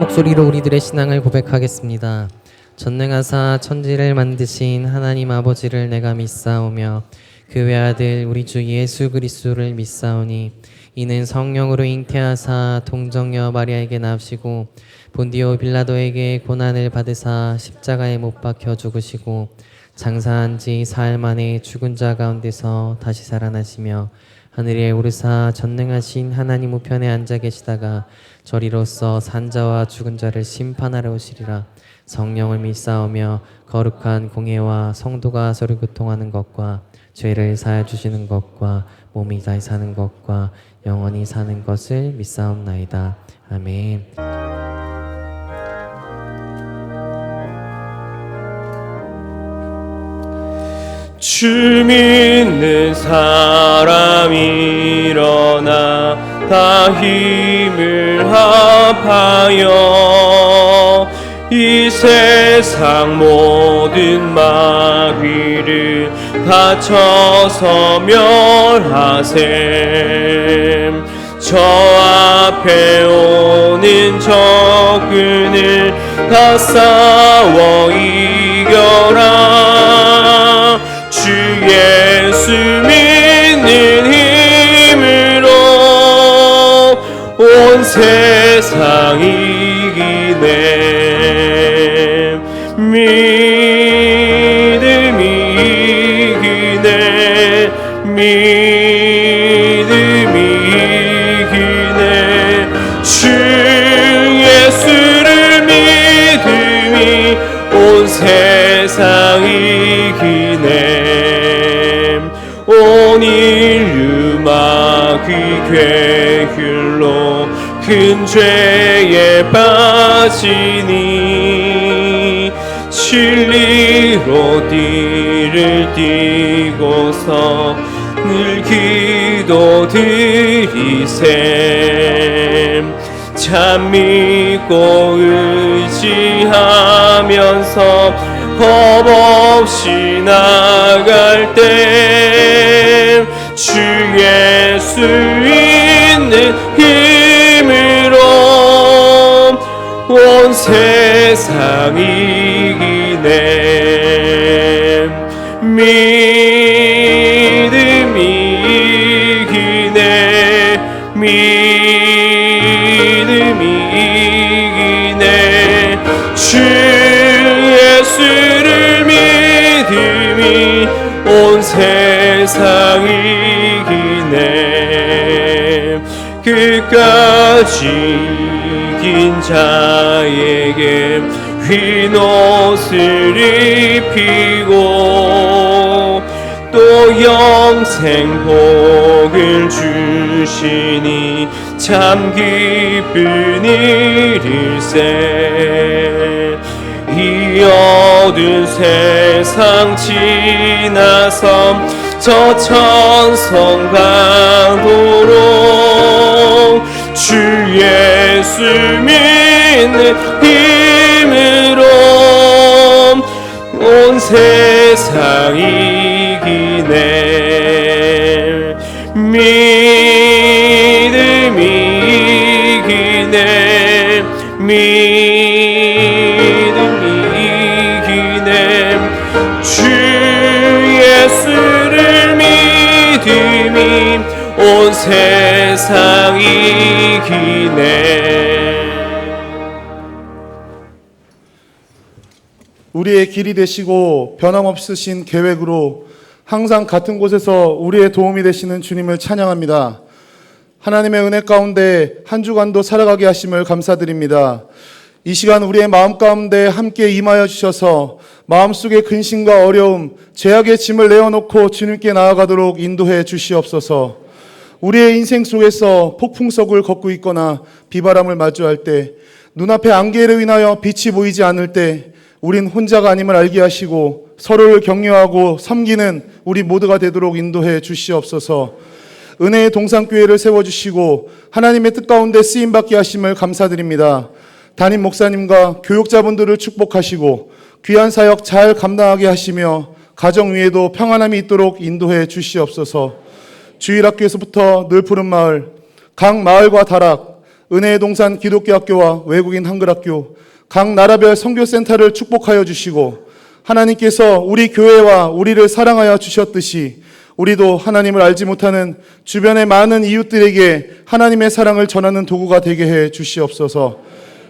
목소리로 우리들의 신앙을 고백하겠습니다. 전능하사 천지를 만드신 하나님 아버지를 내가 믿사오며 그 외아들 우리 주 예수 그리스도를 믿사오니 이는 성령으로 잉태하사 동정녀 마리아에게 낳으시고 본디오 빌라도에게 고난을 받으사 십자가에 못 박혀 죽으시고 장사한 지 사흘 만에 죽은 자 가운데서 다시 살아나시며 하늘에 오르사 전능하신 하나님 우편에 앉아 계시다가 저리로서 산자와 죽은 자를 심판하러 오시리라. 성령을 믿사오며 거룩한 공예와 성도가 서로 교통하는 것과 죄를 사하여 주시는 것과 몸이 다시 사는 것과 영원히 사는 것을 믿사옵나이다. 아멘. 주 믿는 사람 일어나 다 힘을 합하여 이 세상 모든 마귀를 다쳐서 멸하셈. 저 앞에 오는 적군을 다 싸워 이겨라. 주 예수 믿는 힘으로 온 세상 이기네. 믿음이 이기네. 믿음이 이기네. 주 예수를 믿음이 온 세상 이기네. 온 인류 마귀 괴휼로 큰 죄에 빠지니 진리로 띠를 띠고서 늘 기도 드리셈. 참 믿고 의지하면서 겁 없이 나갈 때 주 예수 있는 힘으로 온 세상 이기네. 믿음이 이기네. 믿음이 이기네. 주 예수를 믿음이 온 세상 이기네. 끝까지 이긴 자에게 흰 옷을 입히고 또 영생 복을 주시니 참 기쁜 일일세. 이 어두운 세상 지나서 저 천성 가도록 주 예수 믿는 힘으로 온 세상 이기네. 믿음이 이기네. 믿음이 이기네. 주 예수를 믿음이 온 세상 이기네. 우리의 길이 되시고 변함없으신 계획으로 항상 같은 곳에서 우리의 도움이 되시는 주님을 찬양합니다. 하나님의 은혜 가운데 한 주간도 살아가게 하심을 감사드립니다. 이 시간 우리의 마음 가운데 함께 임하여 주셔서 마음속의 근심과 어려움, 죄악의 짐을 내어놓고 주님께 나아가도록 인도해 주시옵소서. 우리의 인생 속에서 폭풍석을 걷고 있거나 비바람을 마주할 때, 눈앞에 안개로 인하여 빛이 보이지 않을 때 우린 혼자가 아님을 알게 하시고 서로를 격려하고 섬기는 우리 모두가 되도록 인도해 주시옵소서. 은혜의 동산교회를 세워주시고 하나님의 뜻 가운데 쓰임받게 하심을 감사드립니다. 담임 목사님과 교육자분들을 축복하시고 귀한 사역 잘 감당하게 하시며 가정 위에도 평안함이 있도록 인도해 주시옵소서. 주일학교에서부터 늘 푸른 마을, 각 마을과 다락, 은혜의 동산 기독교학교와 외국인 한글학교, 각 나라별 선교센터를 축복하여 주시고 하나님께서 우리 교회와 우리를 사랑하여 주셨듯이 우리도 하나님을 알지 못하는 주변의 많은 이웃들에게 하나님의 사랑을 전하는 도구가 되게 해 주시옵소서.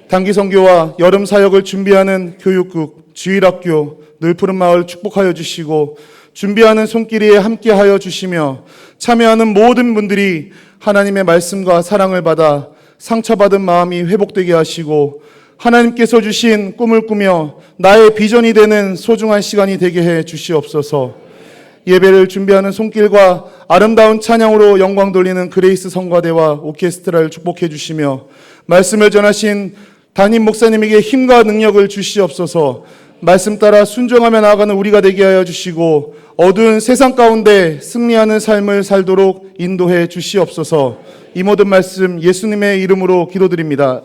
단기 선교와 여름 사역을 준비하는 교육국, 주일학교, 늘푸른 마을 축복하여 주시고 준비하는 손길에 함께하여 주시며 참여하는 모든 분들이 하나님의 말씀과 사랑을 받아 상처받은 마음이 회복되게 하시고 하나님께서 주신 꿈을 꾸며 나의 비전이 되는 소중한 시간이 되게 해 주시옵소서. 예배를 준비하는 손길과 아름다운 찬양으로 영광 돌리는 그레이스 성가대와 오케스트라를 축복해 주시며 말씀을 전하신 담임 목사님에게 힘과 능력을 주시옵소서. 말씀 따라 순종하며 나아가는 우리가 되게 하여 주시고 어두운 세상 가운데 승리하는 삶을 살도록 인도해 주시옵소서. 이 모든 말씀 예수님의 이름으로 기도드립니다.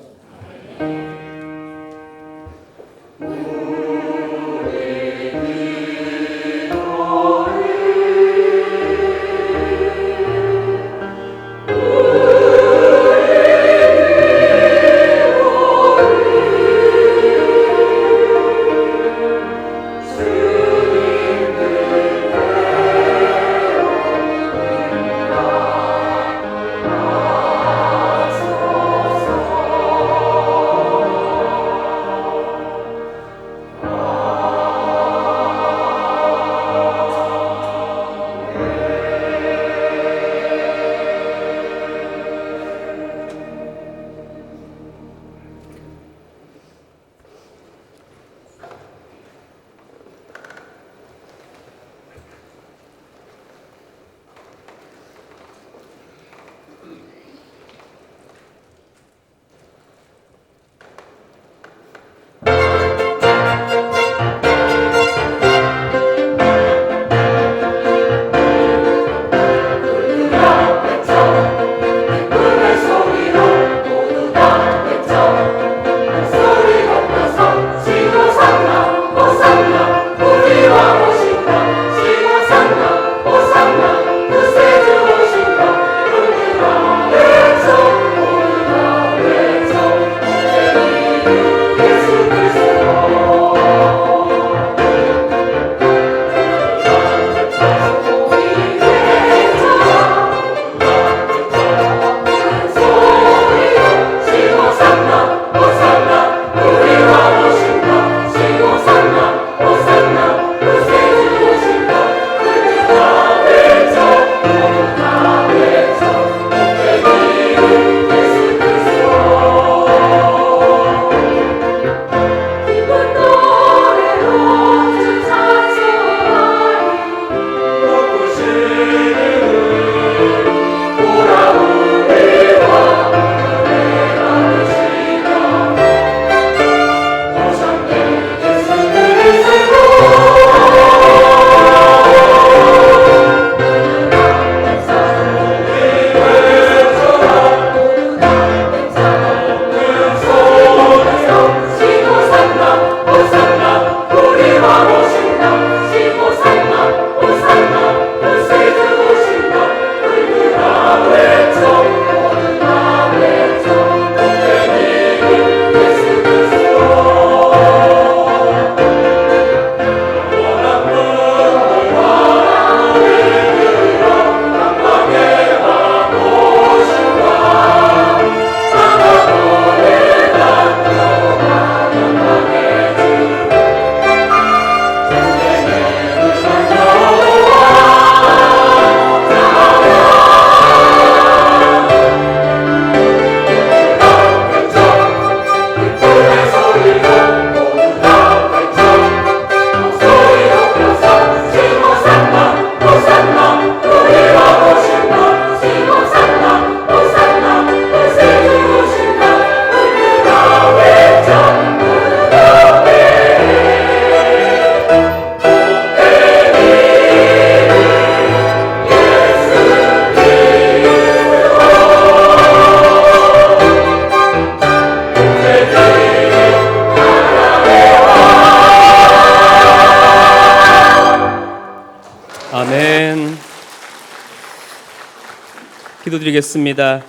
기도드리겠습니다.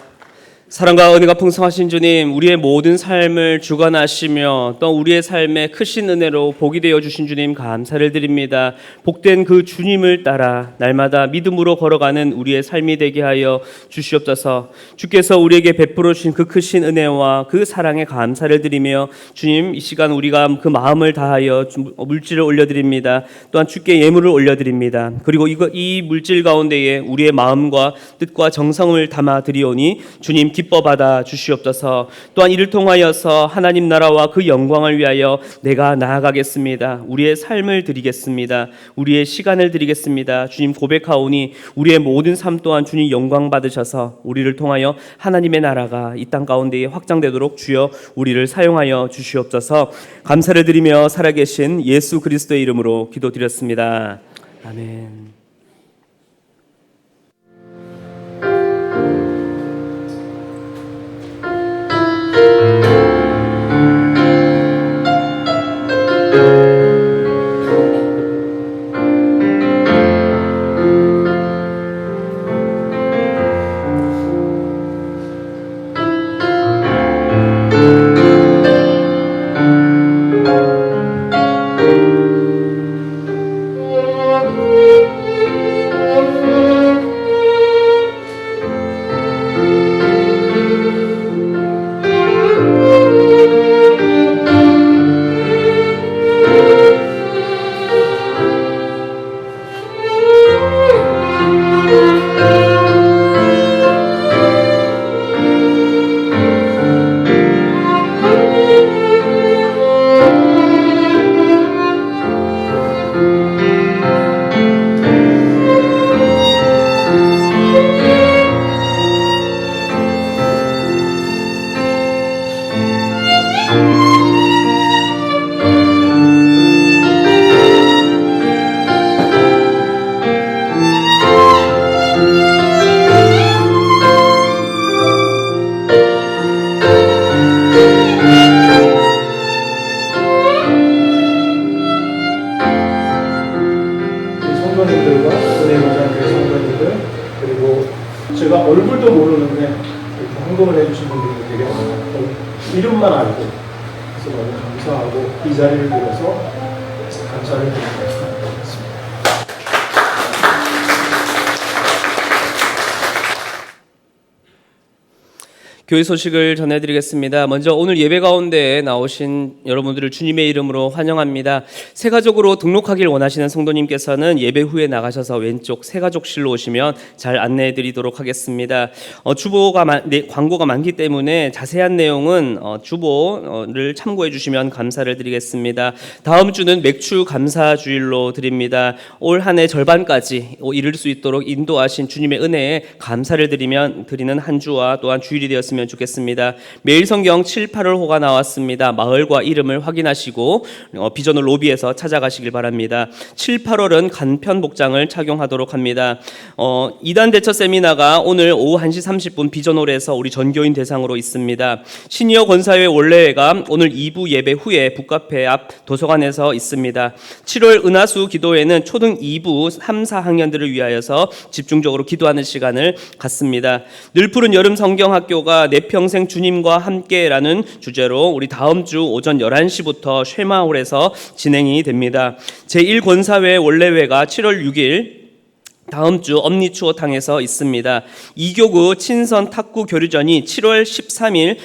사랑과 은혜가 풍성하신 주님, 우리의 모든 삶을 주관하시며 또 우리의 삶에 크신 은혜로 복이 되어 주신 주님 감사를 드립니다. 복된 그 주님을 따라 날마다 믿음으로 걸어가는 우리의 삶이 되게 하여 주시옵소서. 주께서 우리에게 베풀어 주신 그 크신 은혜와 그 사랑에 감사를 드리며 주님, 이 시간 우리가 그 마음을 다하여 물질을 올려드립니다. 또한 주께 예물을 올려드립니다. 그리고 이 물질 가운데에 우리의 마음과 뜻과 정성을 담아 드리오니 주님 기뻐 받아 주시옵소서. 또한 이를 통하여서 하나님 나라와 그 영광을 위하여 내가 나아가겠습니다. 우리의 삶을 드리겠습니다. 우리의 시간을 드리겠습니다. 주님 고백하오니 우리의 모든 삶 또한 주님 영광 받으셔서 우리를 통하여 하나님의 나라가 이 땅 가운데에 확장되도록 주여 우리를 사용하여 주시옵소서. 감사를 드리며 살아계신 예수 그리스도의 이름으로 기도드렸습니다. 아멘. 성도님들과 은혜모자교회 성도님들, 그리고 제가 얼굴도 모르는데 이렇게 헌금을 해주신 분들이 되게 많아요. 이름만 알고, 그래서 너무 감사하고 이 자리를 빌어서 감사를 드립니다. 교회 소식을 전해드리겠습니다. 먼저 오늘 예배 가운데 나오신 여러분들을 주님의 이름으로 환영합니다. 새가족으로 등록하길 원하시는 성도님께서는 예배 후에 나가셔서 왼쪽 새가족실로 오시면 잘 안내해드리도록 하겠습니다. 광고가 많기 때문에 자세한 내용은 주보를 참고해 주시면 감사를 드리겠습니다. 다음 주는 맥주 감사 주일로 드립니다. 올 한 해 절반까지 이룰 수 있도록 인도하신 주님의 은혜에 감사를 드리는 한 주와 또한 주일이 되었습니다. 좋겠습니다. 매일 성경 7, 8월호가 나왔습니다. 마을과 이름을 확인하시고 비전홀 로비에서 찾아가시길 바랍니다. 7, 8월은 간편 복장을 착용하도록 합니다. 2단 대처 세미나가 오늘 오후 1시 30분 비전홀에서 우리 전교인 대상으로 있습니다. 시니어 권사회 원래회가 오늘 2부 예배 후에 북카페 앞 도서관에서 있습니다. 7월 은하수 기도회는 초등 2부 3, 4학년들을 위하여서 집중적으로 기도하는 시간을 갖습니다. 늘 푸른 여름 성경학교가 내 평생 주님과 함께라는 주제로 우리 다음 주 오전 11시부터 쉐마홀에서 진행이 됩니다. 제1권사회 원래회가 7월 6일 다음 주 엄니추어탕에서 있습니다. 이교구 친선 탁구 교류전이 7월 13일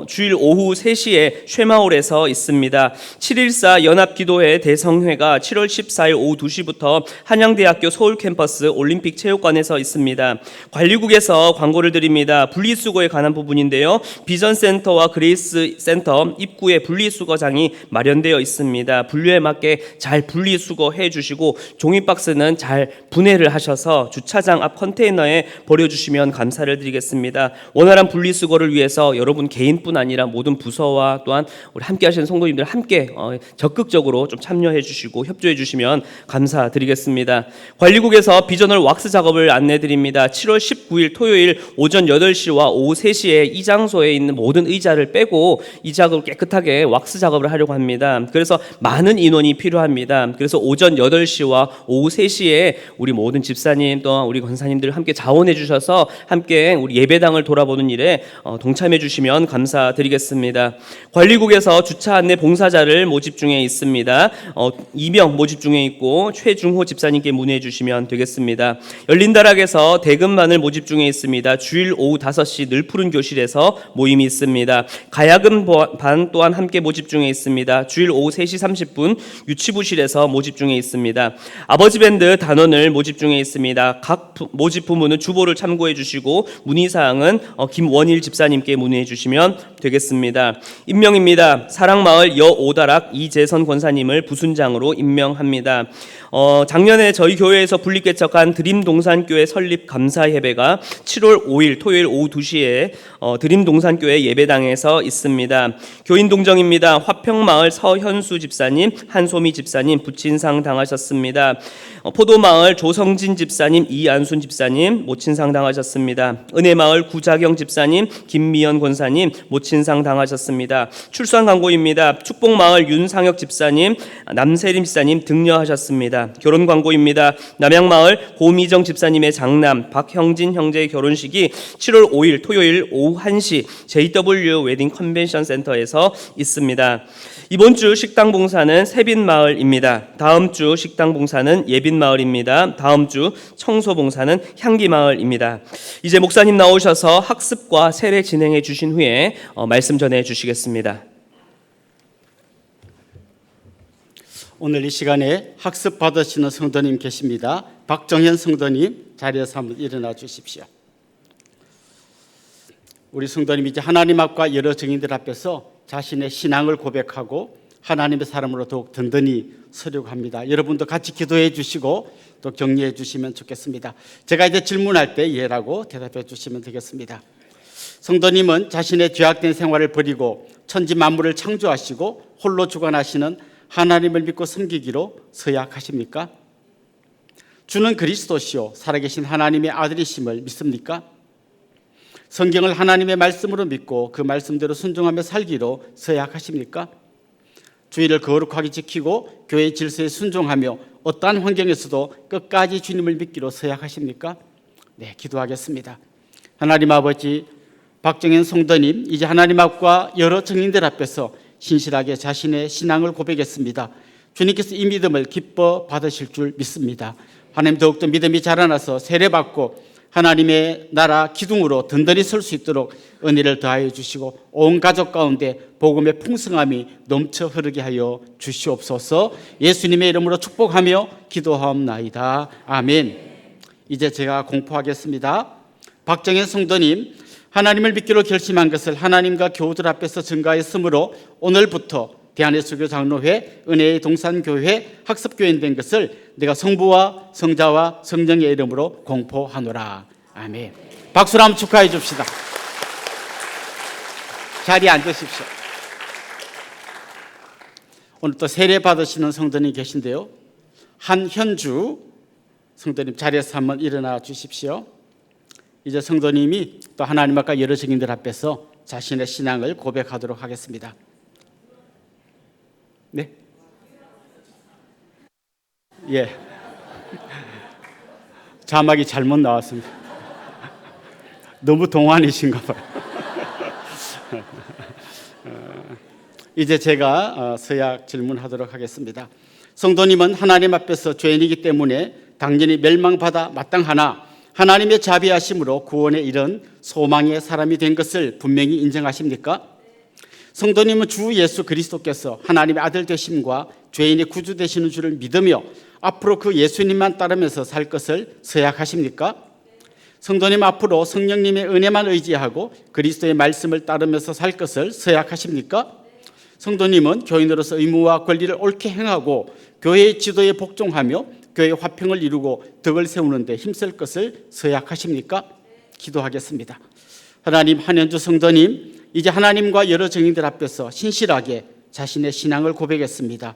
주일 오후 3시에 쉐마홀에서 있습니다. 7.14 연합기도회 대성회가 7월 14일 오후 2시부터 한양대학교 서울캠퍼스 올림픽 체육관에서 있습니다. 관리국에서 광고를 드립니다. 분리수거에 관한 부분인데요. 비전센터와 그레이스센터 입구에 분리수거장이 마련되어 있습니다. 분류에 맞게 잘 분리수거해 주시고 종이박스는 잘 분해를 하셔서 주차장 앞 컨테이너에 버려주시면 감사를 드리겠습니다. 원활한 분리수거를 위해서 여러분 개인뿐 아니라 모든 부서와 또한 우리 함께 하시는 성도님들 함께 적극적으로 좀 참여해 주시고 협조해 주시면 감사드리겠습니다. 관리국에서 비전홀 왁스 작업을 안내 드립니다. 7월 19일 토요일 오전 8시와 오후 3시에 이 장소에 있는 모든 의자를 빼고 이 작업을 깨끗하게 왁스 작업을 하려고 합니다. 그래서 많은 인원이 필요합니다. 그래서 오전 8시와 오후 3시에 우리 모든 집사 집사님 또한 우리 권사님들 함께 자원해 주셔서 함께 우리 예배당을 돌아보는 일에 동참해 주시면 감사드리겠습니다. 관리국에서 주차 안내 봉사자를 모집 중에 있습니다. 2명 모집 중에 있고 최중호 집사님께 문의해 주시면 되겠습니다. 열린다락에서 대금반을 모집 중에 있습니다. 주일 오후 5시 늘 푸른 교실에서 모임이 있습니다. 가야금 반 또한 함께 모집 중에 있습니다. 주일 오후 3시 30분 유치부실에서 모집 중에 있습니다. 아버지 밴드 단원을 모집 중에 있습니다. 각 모집 부문은 주보를 참고해 주시고 문의사항은 김원일 집사님께 문의해 주시면 되겠습니다. 임명입니다. 사랑마을 여오다락 이재선 권사님을 부순장으로 임명합니다. 작년에 저희 교회에서 분립개척한 드림동산교회 설립 감사 예배가 7월 5일 토요일 오후 2시에 드림동산교회 예배당에서 있습니다. 교인 동정입니다. 화평마을 서현수 집사님, 한소미 집사님 부친상 당하셨습니다. 포도마을 조성진 집사님, 이안순 집사님 모친상 당하셨습니다. 은혜마을 구자경 집사님, 김미연 권사님 모친상 당하셨습니다. 출산 광고입니다. 축복마을 윤상혁 집사님, 남세림 집사님 등려하셨습니다. 결혼 광고입니다. 남양마을 고미정 집사님의 장남 박형진 형제의 결혼식이 7월 5일 토요일 오후 1시 JW 웨딩 컨벤션 센터에서 있습니다. 이번 주 식당 봉사는 세빈마을입니다. 다음 주 식당 봉사는 예빈마을입니다. 다음 주 청소 봉사는 향기마을입니다. 이제 목사님 나오셔서 학습과 세례 진행해 주신 후에 말씀 전해 주시겠습니다. 오늘 이 시간에 학습 받으시는 성도님 계십니다. 박정현 성도님 자리에서 한번 일어나 주십시오. 우리 성도님 이제 하나님 앞과 여러 증인들 앞에서 자신의 신앙을 고백하고 하나님의 사람으로 더욱 든든히 서려고 합니다. 여러분도 같이 기도해 주시고 또 격려해 주시면 좋겠습니다. 제가 이제 질문할 때 예라고 대답해 주시면 되겠습니다. 성도님은 자신의 죄악된 생활을 버리고 천지 만물을 창조하시고 홀로 주관하시는 하나님을 믿고 섬기기로 서약하십니까? 주는 그리스도시요 살아계신 하나님의 아들이심을 믿습니까? 성경을 하나님의 말씀으로 믿고 그 말씀대로 순종하며 살기로 서약하십니까? 주의를 거룩하게 지키고 교회의 질서에 순종하며 어떠한 환경에서도 끝까지 주님을 믿기로 서약하십니까? 네, 기도하겠습니다. 하나님 아버지, 박정현 성도님 이제 하나님 앞과 여러 증인들 앞에서 신실하게 자신의 신앙을 고백했습니다. 주님께서 이 믿음을 기뻐 받으실 줄 믿습니다. 하나님 더욱더 믿음이 자라나서 세례받고 하나님의 나라 기둥으로 든든히 설 수 있도록 은혜를 더하여 주시고 온 가족 가운데 복음의 풍성함이 넘쳐 흐르게 하여 주시옵소서. 예수님의 이름으로 축복하며 기도하옵나이다. 아멘. 이제 제가 공포하겠습니다. 박정현 성도님 하나님을 믿기로 결심한 것을 하나님과 교우들 앞에서 증거했으므로 오늘부터 대한예수교 장로회 은혜의 동산교회 학습교인 된 것을 내가 성부와 성자와 성령의 이름으로 공포하노라. 아멘. 박수로 한번 축하해 줍시다. 자리에 앉으십시오. 오늘 또 세례 받으시는 성도님 계신데요. 한현주 성도님 자리에서 한번 일어나 주십시오. 이제 성도님이 또 하나님 앞과 여러 증인들 앞에서 자신의 신앙을 고백하도록 하겠습니다. 네? 예. 자막이 잘못 나왔습니다. 너무 동안이신가 봐요. 이제 제가 서약 질문하도록 하겠습니다. 성도님은 하나님 앞에서 죄인이기 때문에 당연히 멸망받아 마땅하나 하나님의 자비하심으로 구원에 이른 소망의 사람이 된 것을 분명히 인정하십니까? 성도님은 주 예수 그리스도께서 하나님의 아들 되심과 죄인의 구주 되시는 줄을 믿으며 앞으로 그 예수님만 따르면서 살 것을 서약하십니까? 성도님 앞으로 성령님의 은혜만 의지하고 그리스도의 말씀을 따르면서 살 것을 서약하십니까? 성도님은 교인으로서 의무와 권리를 옳게 행하고 교회의 지도에 복종하며 교회의 화평을 이루고 덕을 세우는 데 힘쓸 것을 서약하십니까? 기도하겠습니다. 하나님, 한현주 성도님 이제 하나님과 여러 증인들 앞에서 신실하게 자신의 신앙을 고백했습니다.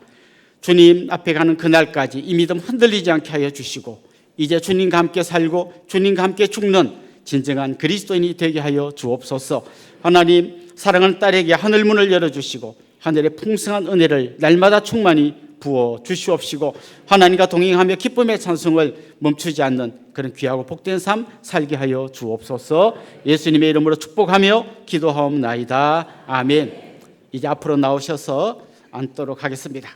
주님 앞에 가는 그날까지 이 믿음 흔들리지 않게 하여 주시고 이제 주님과 함께 살고 주님과 함께 죽는 진정한 그리스도인이 되게 하여 주옵소서. 하나님, 사랑하는 딸에게 하늘문을 열어주시고 하늘의 풍성한 은혜를 날마다 충만히 부어 주시옵시고 하나님과 동행하며 기쁨의 찬송을 멈추지 않는 그런 귀하고 복된 삶 살게 하여 주옵소서. 예수님의 이름으로 축복하며 기도하옵나이다. 아멘. 이제 앞으로 나오셔서 앉도록 하겠습니다.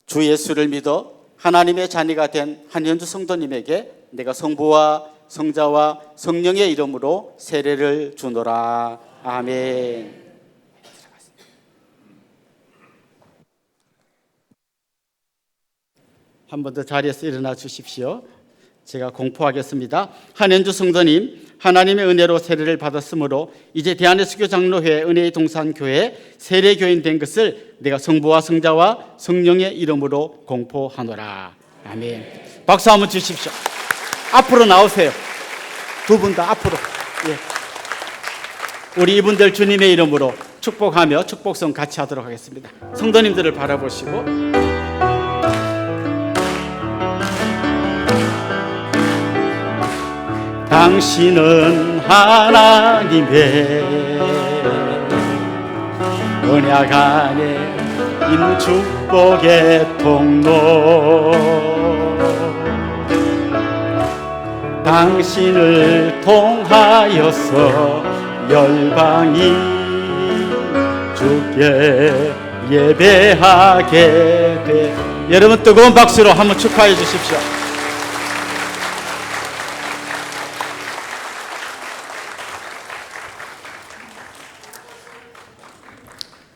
주 예수를 믿어 하나님의 자녀가 된 한현주 성도님에게 내가 성부와 성자와 성령의 이름으로 세례를 주노라. 아멘. 한 번 더 자리에서 일어나 주십시오. 제가 공포하겠습니다. 한현주 성도님, 하나님의 은혜로 세례를 받았으므로 이제 대한예수교 장로회 은혜의 동산교회 세례교인 된 것을 내가 성부와 성자와 성령의 이름으로 공포하노라. 아멘. 박수 한번 주십시오. 앞으로 나오세요. 두 분 다 앞으로. 예. 우리 이분들 주님의 이름으로 축복하며 축복성 같이 하도록 하겠습니다. 성도님들을 바라보시고 당신은 하나님의 언약 안에 있는 축복의 통로 당신을 통하여서 열방이 주께 예배하게 돼. 여러분 뜨거운 박수로 한번 축하해 주십시오.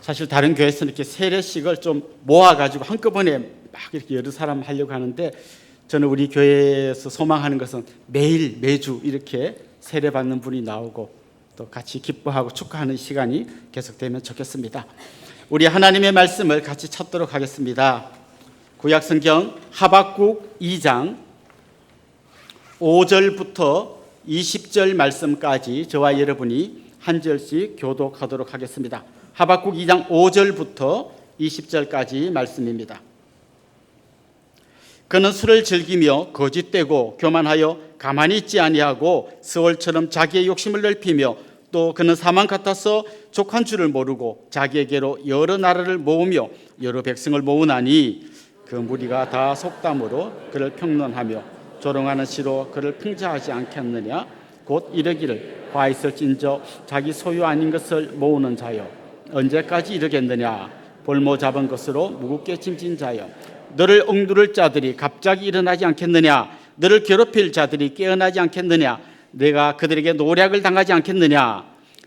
사실 다른 교회에서는 이렇게 세례식을 좀 모아가지고 한꺼번에 막 이렇게 여러 사람 하려고 하는데 저는 우리 교회에서 소망하는 것은 매일 매주 이렇게 세례 받는 분이 나오고 또 같이 기뻐하고 축하하는 시간이 계속되면 좋겠습니다. 우리 하나님의 말씀을 같이 찾도록 하겠습니다. 구약성경 하박국 2장 5절부터 20절 말씀까지 저와 여러분이 한 절씩 교독하도록 하겠습니다. 하박국 2장 5절부터 20절까지 말씀입니다. 그는 술을 즐기며 거짓되고 교만하여 가만히 있지 아니하고 스올처럼 자기의 욕심을 넓히며 또 그는 사망 같아서 족한 줄을 모르고 자기에게로 여러 나라를 모으며 여러 백성을 모으나니 그 무리가 다 속담으로 그를 평론하며 조롱하는 시로 그를 풍자하지 않겠느냐. 곧 이르기를 화 있을진저 자기 소유 아닌 것을 모으는 자여 언제까지 이르겠느냐. 볼모 잡은 것으로 무겁게 짐진 자여 너를 억누를 자들이 갑자기 일어나지 않겠느냐. 너를 괴롭힐 자들이 깨어나지 않겠느냐. 내가 그들에게 노략을 당하지 않겠느냐.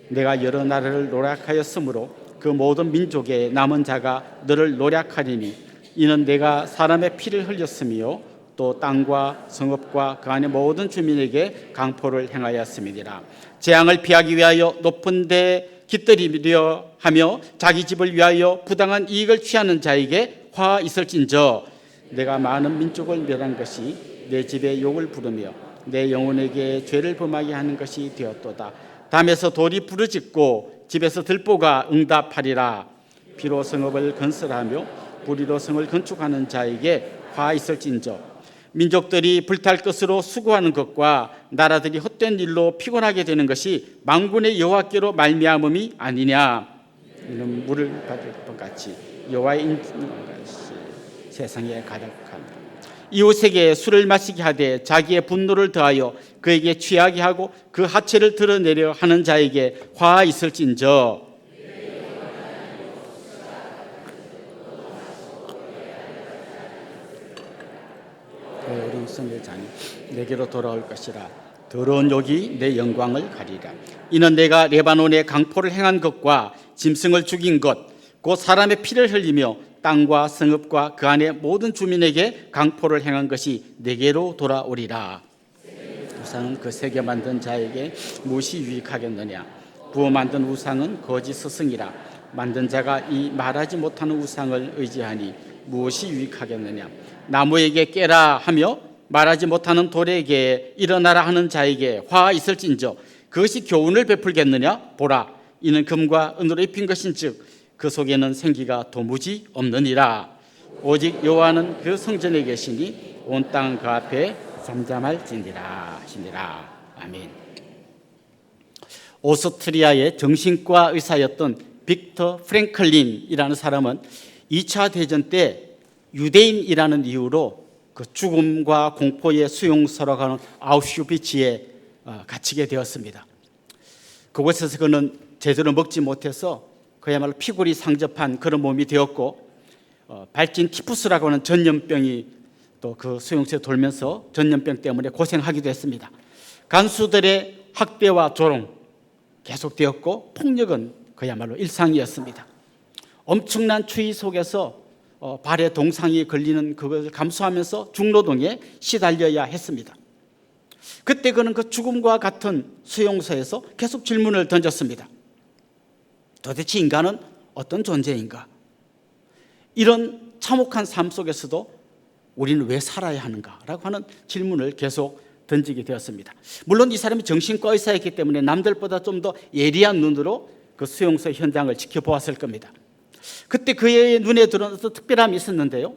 내가 여러 나라를 노략하였으므로 그 모든 민족의 남은 자가 너를 노략하리니 이는 내가 사람의 피를 흘렸으며 또 땅과 성읍과 그 안의 모든 주민에게 강포를 행하였음이니라. 재앙을 피하기 위하여 높은 데 깃들이려 하며 자기 집을 위하여 부당한 이익을 취하는 자에게 화 있을진저 내가 많은 민족을 멸한 것이 내 집에 욕을 부르며 내 영혼에게 죄를 범하게 하는 것이 되었도다. 담에서 돌이 부르짖고 집에서 들보가 응답하리라. 비로 성읍을 건설하며 부리로 성을 건축하는 자에게 화 있을진저 민족들이 불탈 것으로 수고하는 것과 나라들이 헛된 일로 피곤하게 되는 것이 만군의 여호와께로 말미암음이 아니냐. 이는 물을 받을 것 같이 여호와의 인자는 것이 세상에 가득합니다. 이웃에게 술을 마시게 하되 자기의 분노를 더하여 그에게 취하게 하고 그 하체를 드러내려 하는 자에게 화 있을진저 우리 성의 자녀 내게로 돌아올 것이라. 더러운 욕이 내 영광을 가리라. 이는 내가 레바논에 강포를 행한 것과 짐승을 죽인 것 곧 사람의 피를 흘리며 땅과 성읍과 그 안의 모든 주민에게 강포를 행한 것이 내게로 돌아오리라. 우상은 그 세계 만든 자에게 무엇이 유익하겠느냐. 부어 만든 우상은 거짓 스승이라. 만든 자가 이 말하지 못하는 우상을 의지하니 무엇이 유익하겠느냐. 나무에게 깨라 하며 말하지 못하는 돌에게 일어나라 하는 자에게 화 있을진저 그것이 교훈을 베풀겠느냐. 보라, 이는 금과 은으로 입힌 것인즉 그 속에는 생기가 도무지 없느니라. 오직 여호와는 그 성전에 계시니 온 땅은 그 앞에 잠잠할진디라 하시니라. 아멘. 오스트리아의 정신과 의사였던 빅터 프랭클린이라는 사람은 2차 대전 때 유대인이라는 이유로 그 죽음과 공포의 수용소라고 하는 아우슈비츠에 갇히게 되었습니다. 그곳에서 그는 제대로 먹지 못해서 그야말로 피골이 상접한 그런 몸이 되었고, 발진 티푸스라고 하는 전염병이 또 그 수용소에 돌면서 전염병 때문에 고생하기도 했습니다. 간수들의 학대와 조롱 계속되었고, 폭력은 그야말로 일상이었습니다. 엄청난 추위 속에서 발에 동상이 걸리는 그것을 감수하면서 중노동에 시달려야 했습니다. 그때 그는 그 죽음과 같은 수용소에서 계속 질문을 던졌습니다. 도대체 인간은 어떤 존재인가? 이런 참혹한 삶 속에서도 우리는 왜 살아야 하는가라고 하는 질문을 계속 던지게 되었습니다. 물론 이 사람이 정신과 의사였기 때문에 남들보다 좀 더 예리한 눈으로 그 수용소 현장을 지켜보았을 겁니다. 그때 그의 눈에 들어온 어떤 특별함이 있었는데요.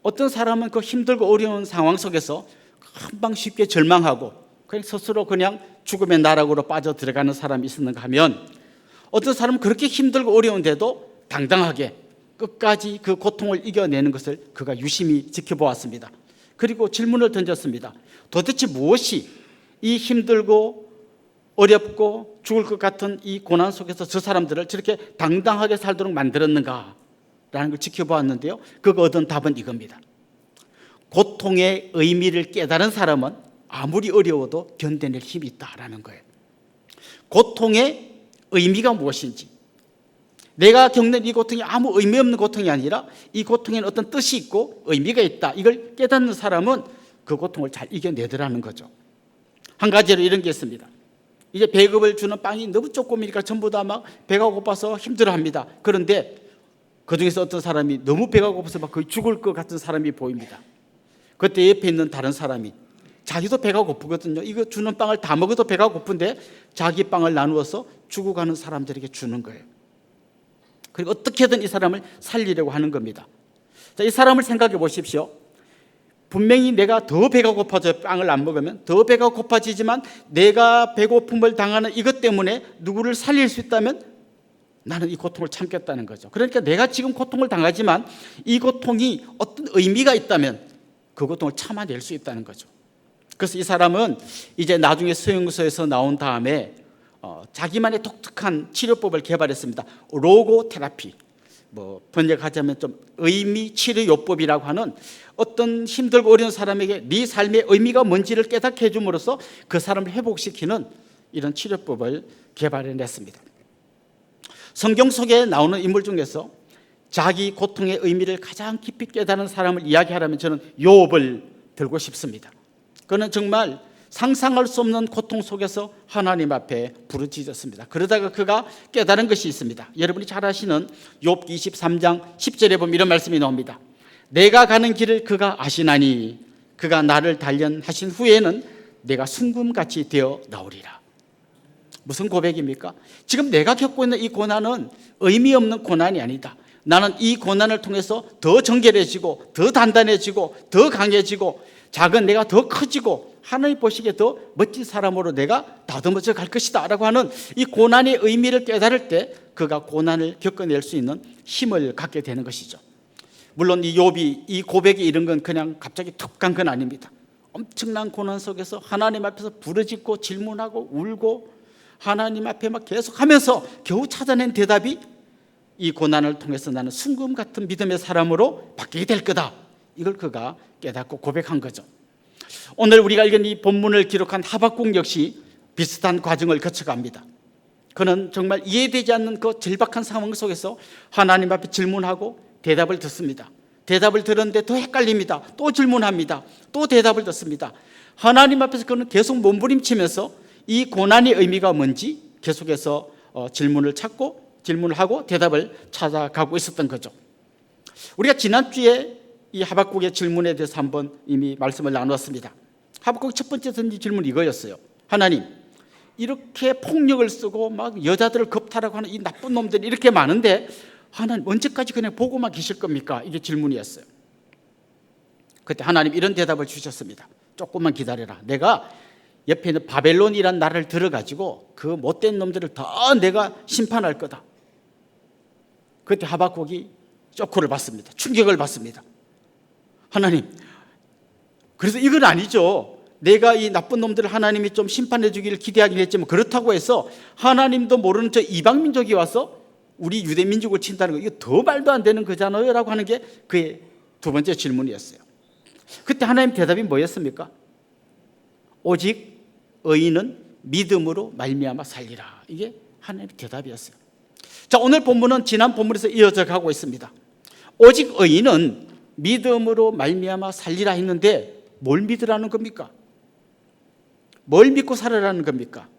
어떤 사람은 그 힘들고 어려운 상황 속에서 금방 쉽게 절망하고 그냥 스스로 그냥 죽음의 나락으로 빠져 들어가는 사람이 있었는가 하면, 어떤 사람은 그렇게 힘들고 어려운데도 당당하게 끝까지 그 고통을 이겨내는 것을 그가 유심히 지켜보았습니다. 그리고 질문을 던졌습니다. 도대체 무엇이 이 힘들고 어렵고 죽을 것 같은 이 고난 속에서 저 사람들을 저렇게 당당하게 살도록 만들었는가라는 걸 지켜보았는데요. 그가 얻은 답은 이겁니다. 고통의 의미를 깨달은 사람은 아무리 어려워도 견뎌낼 힘이 있다라는 거예요. 고통의 의미가 무엇인지, 내가 겪는 이 고통이 아무 의미 없는 고통이 아니라 이 고통에는 어떤 뜻이 있고 의미가 있다, 이걸 깨닫는 사람은 그 고통을 잘 이겨내더라는 거죠. 한 가지로 이런 게 있습니다. 이제 배급을 주는 빵이 너무 조금이니까 전부 다 막 배가 고파서 힘들어합니다. 그런데 그중에서 어떤 사람이 너무 배가 고파서 막 거의 죽을 것 같은 사람이 보입니다. 그때 옆에 있는 다른 사람이 자기도 배가 고프거든요. 이거 주는 빵을 다 먹어도 배가 고픈데 자기 빵을 나누어서 죽어가는 사람들에게 주는 거예요. 그리고 어떻게든 이 사람을 살리려고 하는 겁니다. 자, 이 사람을 생각해 보십시오. 분명히 내가 더 배가 고파져 빵을 안 먹으면 더 배가 고파지지만, 내가 배고픔을 당하는 이것 때문에 누구를 살릴 수 있다면 나는 이 고통을 참겠다는 거죠. 그러니까 내가 지금 고통을 당하지만 이 고통이 어떤 의미가 있다면 그 고통을 참아낼 수 있다는 거죠. 그래서 이 사람은 이제 나중에 수용소에서 나온 다음에 자기만의 독특한 치료법을 개발했습니다. 로고 테라피, 번역하자면 좀 의미 치료요법이라고 하는, 어떤 힘들고 어려운 사람에게 네 삶의 의미가 뭔지를 깨닫게 해줌으로써 그 사람을 회복시키는 이런 치료법을 개발해냈습니다. 성경 속에 나오는 인물 중에서 자기 고통의 의미를 가장 깊이 깨달은 사람을 이야기하라면 저는 욥을 들고 싶습니다. 그는 정말 상상할 수 없는 고통 속에서 하나님 앞에 부르짖었습니다. 그러다가 그가 깨달은 것이 있습니다. 여러분이 잘 아시는 욥기 23장 10절에 보면 이런 말씀이 나옵니다. 내가 가는 길을 그가 아시나니 그가 나를 단련하신 후에는 내가 순금같이 되어 나오리라. 무슨 고백입니까? 지금 내가 겪고 있는 이 고난은 의미 없는 고난이 아니다. 나는 이 고난을 통해서 더 정결해지고 더 단단해지고 더 강해지고 작은 내가 더 커지고 하나님 보시기에 더 멋진 사람으로 내가 다듬어져 갈 것이다 라고 하는 이 고난의 의미를 깨달을 때 그가 고난을 겪어낼 수 있는 힘을 갖게 되는 것이죠. 물론 이 욥이 이 고백이 이런 건 그냥 갑자기 툭 간 건 아닙니다. 엄청난 고난 속에서 하나님 앞에서 부르짖고 질문하고 울고 하나님 앞에 막 계속하면서 겨우 찾아낸 대답이 이 고난을 통해서 나는 순금 같은 믿음의 사람으로 바뀌게 될 거다. 이걸 그가 깨닫고 고백한 거죠. 오늘 우리가 읽은 이 본문을 기록한 하박국 역시 비슷한 과정을 거쳐갑니다. 그는 정말 이해되지 않는 그 절박한 상황 속에서 하나님 앞에 질문하고 대답을 듣습니다. 대답을 들었는데 더 헷갈립니다. 또 질문합니다. 또 대답을 듣습니다. 하나님 앞에서 그는 계속 몸부림치면서 이 고난의 의미가 뭔지 계속해서 질문을 찾고 질문을 하고 대답을 찾아가고 있었던 거죠. 우리가 지난주에 이 하박국의 질문에 대해서 한번 이미 말씀을 나누었습니다. 하박국 첫 번째 던진 질문이 이거였어요. 하나님, 이렇게 폭력을 쓰고 막 여자들을 겁탈하고 하는 이 나쁜 놈들이 이렇게 많은데 하나님 언제까지 그냥 보고만 계실 겁니까? 이게 질문이었어요. 그때 하나님 이런 대답을 주셨습니다. 조금만 기다려라. 내가 옆에 있는 바벨론이라는 나라를 들어가지고 그 못된 놈들을 더 내가 심판할 거다. 그때 하박국이 쇼크를 받습니다. 충격을 받습니다. 하나님, 그래서 이건 아니죠. 내가 이 나쁜 놈들을 하나님이 좀 심판해 주기를 기대하긴 했지만 그렇다고 해서 하나님도 모르는 저 이방 민족이 와서 우리 유대 민족을 친다는 거, 이거 더 말도 안 되는 거잖아요 라고 하는 게 그의 두 번째 질문이었어요. 그때 하나님 대답이 뭐였습니까? 오직 의인은 믿음으로 말미암아 살리라. 이게 하나님의 대답이었어요. 자, 오늘 본문은 지난 본문에서 이어져 가고 있습니다. 오직 의인은 믿음으로 말미암아 살리라 했는데 뭘 믿으라는 겁니까? 뭘 믿고 살아라는 겁니까?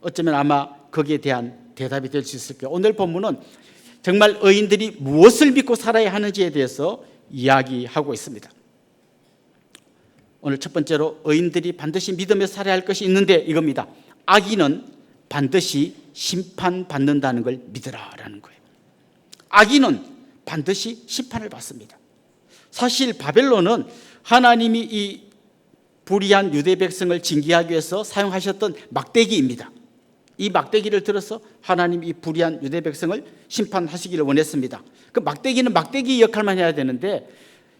어쩌면 아마 거기에 대한 대답이 될 수 있을 거예요. 오늘 본문은 정말 의인들이 무엇을 믿고 살아야 하는지에 대해서 이야기하고 있습니다. 오늘 첫 번째로 의인들이 반드시 믿으며 살아야 할 것이 있는데 이겁니다. 악인은 반드시 심판받는다는 걸 믿으라라는 거예요. 악인은 반드시 심판을 받습니다. 사실 바벨론은 하나님이 이 불의한 유대 백성을 징계하기 위해서 사용하셨던 막대기입니다. 이 막대기를 들어서 하나님이 이 불의한 유대 백성을 심판하시기를 원했습니다. 그 막대기는 막대기 역할만 해야 되는데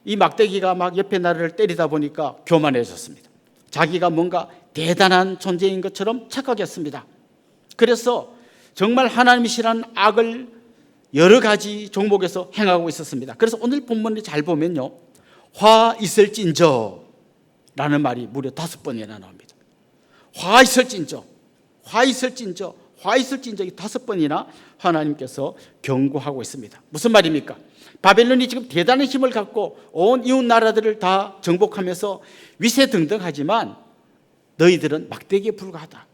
이 막대기가 막 옆에 나라를 때리다 보니까 교만해졌습니다. 자기가 뭔가 대단한 존재인 것처럼 착각했습니다. 그래서 정말 하나님이 싫어하는 악을 여러 가지 종목에서 행하고 있었습니다. 그래서 오늘 본문을 잘 보면요, 화 있을진저 라는 말이 무려 5번이나 나옵니다. 화 있을진저, 화 있을진저, 화 있을진저, 이 5번이나 하나님께서 경고하고 있습니다. 무슨 말입니까? 바벨론이 지금 대단한 힘을 갖고 온 이웃 나라들을 다 정복하면서 위세등등하지만 너희들은 막대기에 불과하다.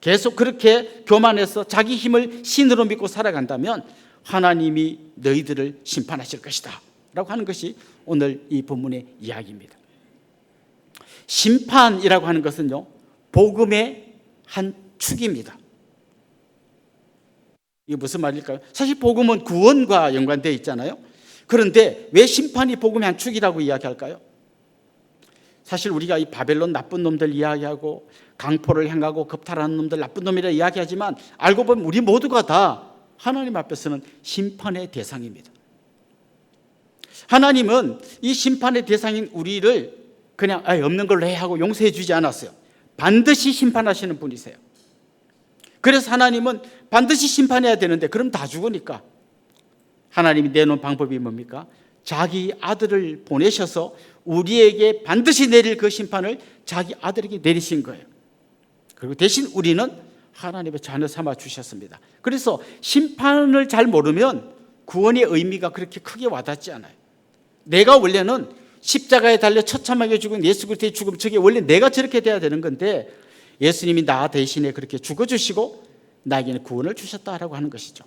계속 그렇게 교만해서 자기 힘을 신으로 믿고 살아간다면 하나님이 너희들을 심판하실 것이다 라고 하는 것이 오늘 이 본문의 이야기입니다. 심판이라고 하는 것은요, 복음의 한 축입니다. 이게 무슨 말일까요? 사실 복음은 구원과 연관되어 있잖아요. 그런데 왜 심판이 복음의 한 축이라고 이야기할까요? 사실 우리가 이 바벨론 나쁜 놈들 이야기하고 강포를 행하고 겁탈하는 놈들 나쁜 놈이라 이야기하지만 알고 보면 우리 모두가 다 하나님 앞에서는 심판의 대상입니다. 하나님은 이 심판의 대상인 우리를 그냥 없는 걸로 해 하고 용서해 주지 않았어요. 반드시 심판하시는 분이세요. 그래서 하나님은 반드시 심판해야 되는데 그럼 다 죽으니까 하나님이 내놓은 방법이 뭡니까? 자기 아들을 보내셔서 우리에게 반드시 내릴 그 심판을 자기 아들에게 내리신 거예요. 그리고 대신 우리는 하나님의 자녀 삼아 주셨습니다. 그래서 심판을 잘 모르면 구원의 의미가 그렇게 크게 와닿지 않아요. 내가 원래는 십자가에 달려 처참하게 죽은 예수 그리스도의 죽음, 저게 원래 내가 저렇게 돼야 되는 건데 예수님이 나 대신에 그렇게 죽어주시고 나에게는 구원을 주셨다라고 하는 것이죠.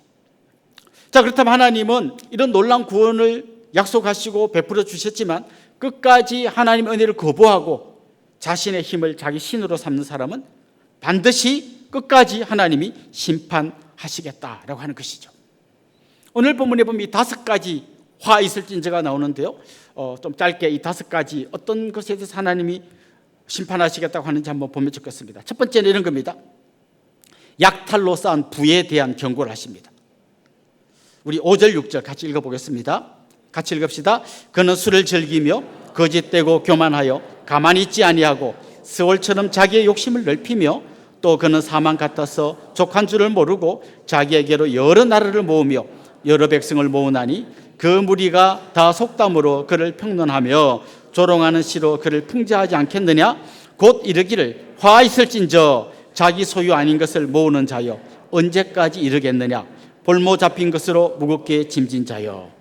자, 그렇다면 하나님은 이런 놀라운 구원을 약속하시고 베풀어 주셨지만 끝까지 하나님의 은혜를 거부하고 자신의 힘을 자기 신으로 삼는 사람은 반드시 끝까지 하나님이 심판하시겠다라고 하는 것이죠. 오늘 본문에 보면 이 5가지 화 있을진저가 나오는데요, 좀 짧게 이 5가지 어떤 것에 대해서 하나님이 심판하시겠다고 하는지 한번 보면 좋겠습니다. 첫 번째는 이런 겁니다. 약탈로 쌓은 부에 대한 경고를 하십니다. 우리 5절 6절 같이 읽어보겠습니다. 같이 읽읍시다. 그는 술을 즐기며 거짓되고 교만하여 가만히 있지 아니하고 스월처럼 자기의 욕심을 넓히며 또 그는 사망 같아서 족한 줄을 모르고 자기에게로 여러 나라를 모으며 여러 백성을 모으나니 그 무리가 다 속담으로 그를 평론하며 조롱하는 시로 그를 풍자하지 않겠느냐? 곧 이르기를 화 있을진저 자기 소유 아닌 것을 모으는 자여 언제까지 이르겠느냐? 볼모 잡힌 것으로 무겁게 짐진 자여.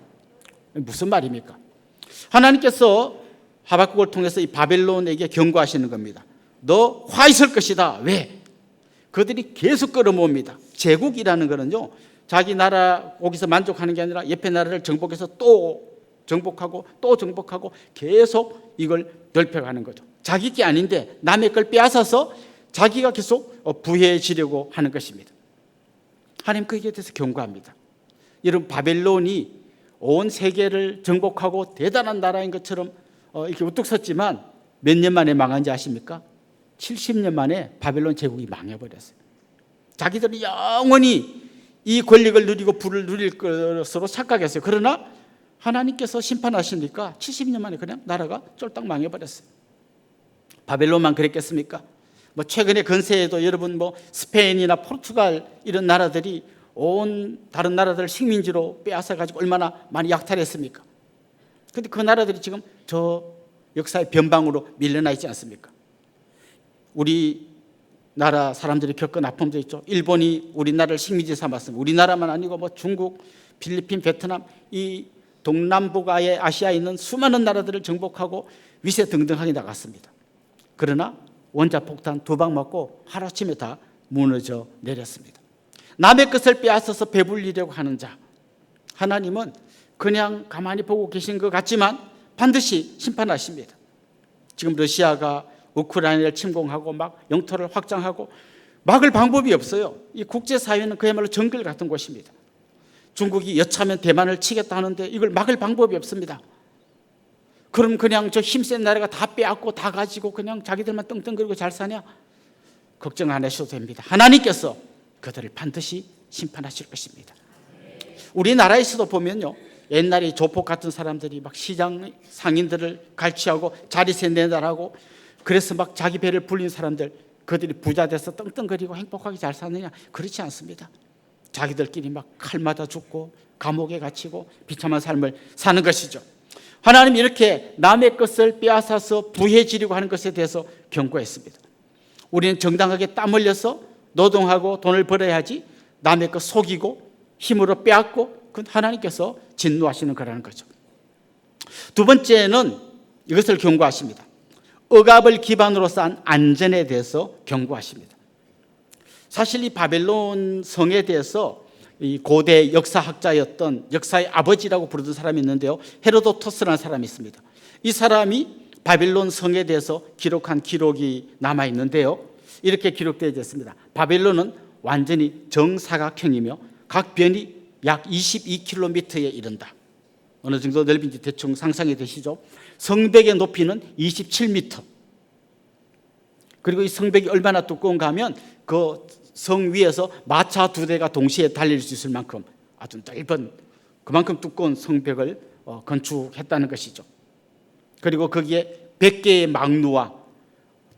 무슨 말입니까? 하나님께서 하박국을 통해서 이 바벨론에게 경고하시는 겁니다. 너 화 있을 것이다. 왜? 그들이 계속 끌어모읍니다. 제국이라는 거는요, 자기 나라 거기서 만족하는 게 아니라 옆에 나라를 정복해서 또 정복하고 또 정복하고 계속 이걸 넓혀가는 거죠. 자기 게 아닌데 남의 걸 빼앗아서 자기가 계속 부해지려고 하는 것입니다. 하나님 그에 대해서 경고합니다. 여러분, 바벨론이 온 세계를 정복하고 대단한 나라인 것처럼 이렇게 우뚝 섰지만 몇 년 만에 망한지 아십니까? 70년 만에 바벨론 제국이 망해버렸어요. 자기들은 영원히 이 권력을 누리고 부를 누릴 것으로 착각했어요. 그러나 하나님께서 심판하시니까 70년 만에 그냥 나라가 쫄딱 망해버렸어요. 바벨론만 그랬겠습니까? 뭐 최근에 근세에도 여러분 뭐 스페인이나 포르투갈 이런 나라들이 온 다른 나라들을 식민지로 빼앗아 가지고 얼마나 많이 약탈했습니까? 근데 그 나라들이 지금 저 역사의 변방으로 밀려나 있지 않습니까? 우리 나라 사람들이 겪은 아픔도 있죠. 일본이 우리나라를 식민지 삼았습니다. 우리나라만 아니고 뭐 중국, 필리핀, 베트남 이 동남북아의 아시아에 있는 수많은 나라들을 정복하고 위세등등하게 나갔습니다. 그러나 원자폭탄 2방 맞고 하루아침에 다 무너져 내렸습니다. 남의 것을 빼앗아서 배불리려고 하는 자, 하나님은 그냥 가만히 보고 계신 것 같지만 반드시 심판하십니다. 지금 러시아가 우크라이나를 침공하고 막 영토를 확장하고 막을 방법이 없어요. 이 국제사회는 그야말로 정글 같은 곳입니다. 중국이 여차하면 대만을 치겠다 하는데 이걸 막을 방법이 없습니다. 그럼 그냥 저 힘센 나라가 다 빼앗고 다 가지고 그냥 자기들만 떵떵거리고 잘 사냐? 걱정 안 하셔도 됩니다. 하나님께서 그들을 반드시 심판하실 것입니다. 우리나라에서도 보면요, 옛날에 조폭 같은 사람들이 막 시장 상인들을 갈취하고 자리세 내달하고 그래서 막 자기 배를 불린 사람들, 그들이 부자 돼서 떵떵거리고 행복하게 잘 사느냐? 그렇지 않습니다. 자기들끼리 막 칼 맞아 죽고 감옥에 갇히고 비참한 삶을 사는 것이죠. 하나님 이렇게 남의 것을 빼앗아서 부해지려고 하는 것에 대해서 경고했습니다. 우리는 정당하게 땀 흘려서 노동하고 돈을 벌어야지 남의 것 속이고 힘으로 빼앗고 그건 하나님께서 진노하시는 거라는 거죠. 두 번째는 이것을 경고하십니다. 억압을 기반으로 싼 안전에 대해서 경고하십니다. 사실 이 바벨론 성에 대해서 이 고대 역사학자였던 역사의 아버지라고 부르던 사람이 있는데요, 헤로도토스라는 사람이 있습니다. 이 사람이 바벨론 성에 대해서 기록한 기록이 남아 있는데요, 이렇게 기록되어 있습니다. 바벨론은 완전히 정사각형이며 각 변이 약 22km에 이른다. 어느 정도 넓인지 대충 상상이 되시죠? 성벽의 높이는 27m. 그리고 이 성벽이 얼마나 두꺼운가 하면 그 성 위에서 마차 2대가 동시에 달릴 수 있을 만큼 아주 넓은 그만큼 두꺼운 성벽을 건축했다는 것이죠. 그리고 거기에 100개의 망루와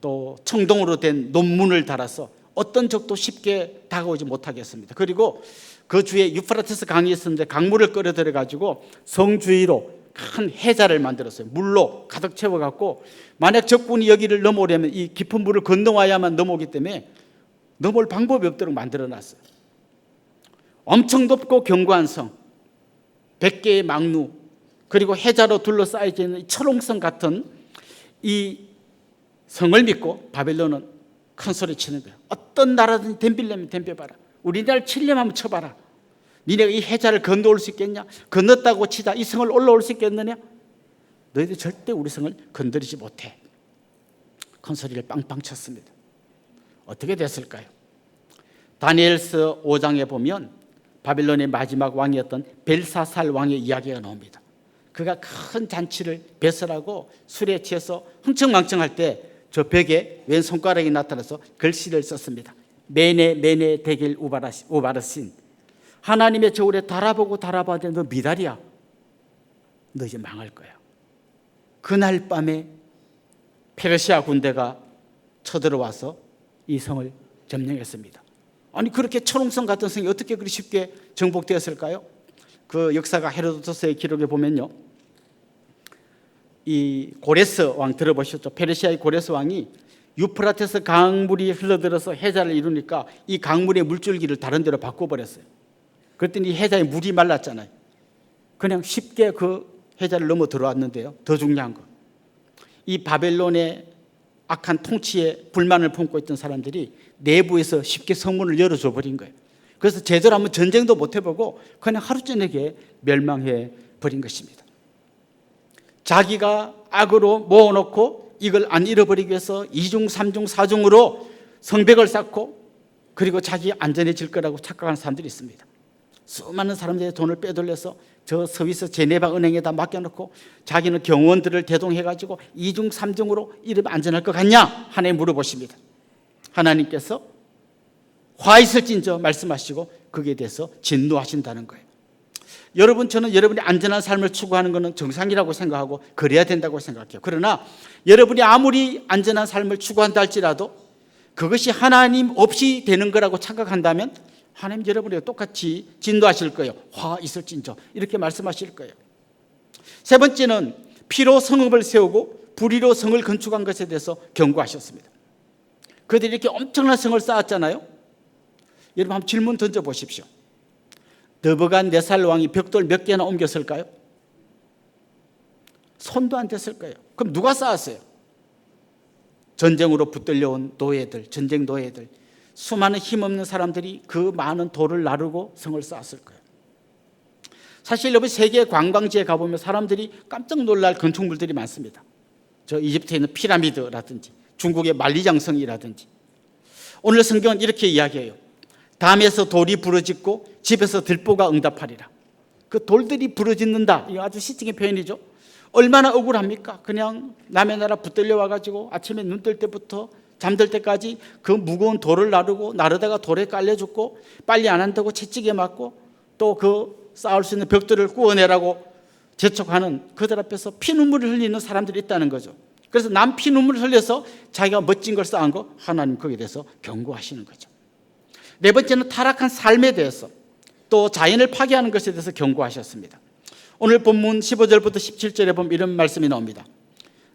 또 청동으로 된 논문을 달아서 어떤 적도 쉽게 다가오지 못하게 했습니다. 그리고 그 주에 유프라테스 강이 있었는데 강물을 끌어들여 가지고 성 주위로 큰 해자를 만들었어요. 물로 가득 채워갖고 만약 적군이 여기를 넘어오려면 이 깊은 물을 건너와야만 넘어오기 때문에 넘어올 방법이 없도록 만들어놨어요. 엄청 높고 견고한 성, 100개의 망루, 그리고 해자로 둘러싸여져 있는 철옹성 같은 이 성을 믿고 바벨론은 큰 소리 치는 거예요. 어떤 나라든지 덤비려면 덤벼봐라. 우리나라를 치려면 한번 쳐봐라. 니네가 이 해자를 건너올 수 있겠냐? 건넜다고 치자 이 성을 올라올 수 있겠느냐? 너희들 절대 우리 성을 건드리지 못해. 큰 소리를 빵빵 쳤습니다. 어떻게 됐을까요? 다니엘서 5장에 보면 바벨론의 마지막 왕이었던 벨사살 왕의 이야기가 나옵니다. 그가 큰 잔치를 배설하고 술에 취해서 흥청망청할 때 저 벽에 왼손가락이 나타나서 글씨를 썼습니다. 메네 메네 데길 우바르신, 하나님의 저울에 달아보고 달아봐도 너 미달이야. 너 이제 망할 거야. 그날 밤에 페르시아 군대가 쳐들어와서 이 성을 점령했습니다. 아니 그렇게 철옹성 같은 성이 어떻게 그리 쉽게 정복되었을까요? 그 역사가 헤로도토스의 기록에 보면요, 이 고레스 왕 들어보셨죠? 페르시아의 고레스 왕이 유프라테스 강물이 흘러들어서 해자를 이루니까 이 강물의 물줄기를 다른 데로 바꿔버렸어요. 그랬더니 해자에 물이 말랐잖아요. 그냥 쉽게 그 해자를 넘어 들어왔는데요, 더 중요한 거, 이 바벨론의 악한 통치에 불만을 품고 있던 사람들이 내부에서 쉽게 성문을 열어줘 버린 거예요. 그래서 제대로 한번 전쟁도 못 해보고 그냥 하루 저녁에 멸망해 버린 것입니다. 자기가 악으로 모아놓고 이걸 안 잃어버리기 위해서 2중, 3중, 4중으로 성벽을 쌓고 그리고 자기 안전해질 거라고 착각하는 사람들이 있습니다. 수많은 사람들의 돈을 빼돌려서 저 스위스 제네바 은행에다 맡겨놓고 자기는 경호원들을 대동해가지고 2중 3중으로 이러면 안전할 것 같냐? 하나님 물어보십니다. 하나님께서 화 있을진저 말씀하시고 거기에 대해서 진노하신다는 거예요. 여러분, 저는 여러분이 안전한 삶을 추구하는 것은 정상이라고 생각하고 그래야 된다고 생각해요. 그러나 여러분이 아무리 안전한 삶을 추구한다 할지라도 그것이 하나님 없이 되는 거라고 착각한다면 하나님 여러분에게 똑같이 진노하실 거예요. 화 있을진저 이렇게 말씀하실 거예요. 세 번째는 피로 성읍을 세우고 불의로 성을 건축한 것에 대해서 경고하셨습니다. 그들이 이렇게 엄청난 성을 쌓았잖아요. 여러분 한번 질문 던져보십시오. 느부갓네살 왕이 벽돌 몇 개나 옮겼을까요? 손도 안 댔을 거예요. 그럼 누가 쌓았어요? 전쟁으로 붙들려온 노예들, 전쟁 노예들, 수많은 힘없는 사람들이 그 많은 돌을 나르고 성을 쌓았을 거예요. 사실 여러분 세계 관광지에 가보면 사람들이 깜짝 놀랄 건축물들이 많습니다. 저 이집트에 있는 피라미드라든지 중국의 만리장성이라든지. 오늘 성경은 이렇게 이야기해요. 담에서 돌이 부러짓고 집에서 들보가 응답하리라. 그 돌들이 부러짓는다. 이거 아주 시적인 표현이죠. 얼마나 억울합니까? 그냥 남의 나라 붙들려 와가지고 아침에 눈 뜰 때부터 잠들 때까지 그 무거운 돌을 나르고 나르다가 돌에 깔려 죽고 빨리 안 한다고 채찍에 맞고 또 그 쌓을 수 있는 벽돌을 구워내라고 재촉하는 그들 앞에서 피눈물을 흘리는 사람들이 있다는 거죠. 그래서 남 피눈물을 흘려서 자기가 멋진 걸 쌓은 거 하나님 거기에 대해서 경고하시는 거죠. 네 번째는 타락한 삶에 대해서 또 자연을 파괴하는 것에 대해서 경고하셨습니다. 오늘 본문 15절부터 17절에 보면 이런 말씀이 나옵니다.